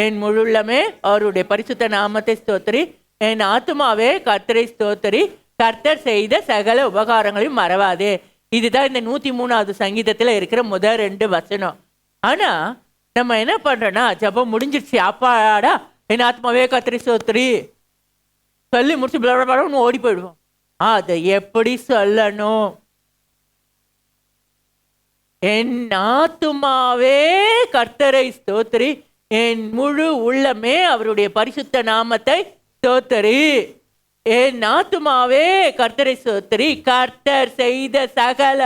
என் முழுள்ளமே அவருடைய பரிசுத்த நாமத்தை ஸ்தோத்திரி, என் ஆத்மாவே கர்த்தரை ஸ்தோத்திரி, கர்த்தர் செய்த சகல உபகாரங்களையும் மறவாதே. இதுதான் இந்த 103வது சங்கீதத்துல இருக்கிற முதல் 2 வசனம். ஆனா நம்ம என்ன பண்றோம்னா ஜெபம் முடிஞ்சிருச்சு, அப்பாடா என் ஆத்மாவே கர்த்தரை ஸ்தோத்திரி சொல்லி முடிச்சு ஓடி போயிடுவோம். அதை எப்படி சொல்லணும்? என் ஆத்துமாவே கர்த்தரை ஸ்தோத்திரி, என் முழு உள்ளமே அவருடைய பரிசுத்த நாமத்தை ஸ்தோத்திரி, என் ஆத்துமாவே கர்த்தரை ஸ்தோத்திரி, கர்த்தர் செய்த சகல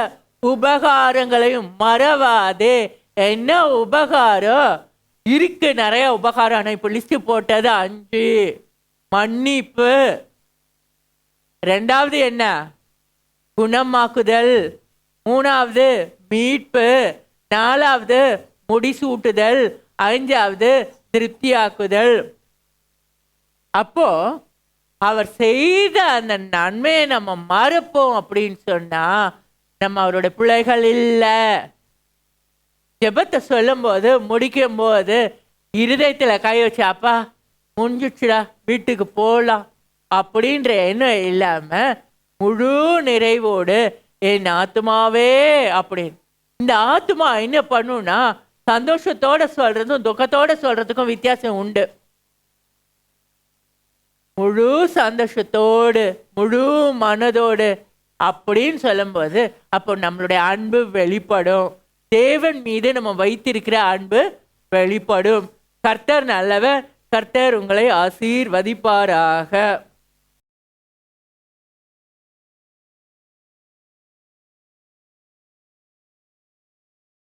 உபகாரங்களையும் மறவாதே. என்ன உபகாரம் இருக்கு? நிறைய உபகாரம். ஆனா இப்ப லிஸ்ட் போட்டது 5. மன்னிப்பு. 2வது என்ன? குணமாக்குதல். 3வது மீட்பு. 4வது முடிசூட்டுதல். 5வது திருப்தியாக்குதல். அப்போ அவர் செய்த அந்த நன்மையை நம்ம மறப்போம் அப்படின்னு சொன்னா நம்ம அவருடைய பிள்ளைகள் இல்லை. ஜெபத்தை சொல்லும் போது முடிக்கும் போது இருதயத்துல கை வச்சு அப்பா முடிஞ்சிச்சுடா வீட்டுக்கு போகலாம் அப்படின்ற எண்ணம் இல்லாம முழு நிறைவோடு என் ஆத்மாவே அப்படின்னு. இந்த ஆத்மா என்ன பண்ணுன்னா சந்தோஷத்தோட சொல்றதும் துக்கத்தோட சொல்றதுக்கும் வித்தியாசம் உண்டு. முழு சந்தோஷத்தோடு முழு மனதோடு அப்படின்னு சொல்லும்போது அப்போ நம்மளுடைய அன்பு வெளிப்படும். தேவன் மீது நம்ம வைத்திருக்கிற அன்பு வெளிப்படும். கர்த்தர் நல்லவர். கர்த்தர் உங்களை ஆசீர்வதிப்பாராக.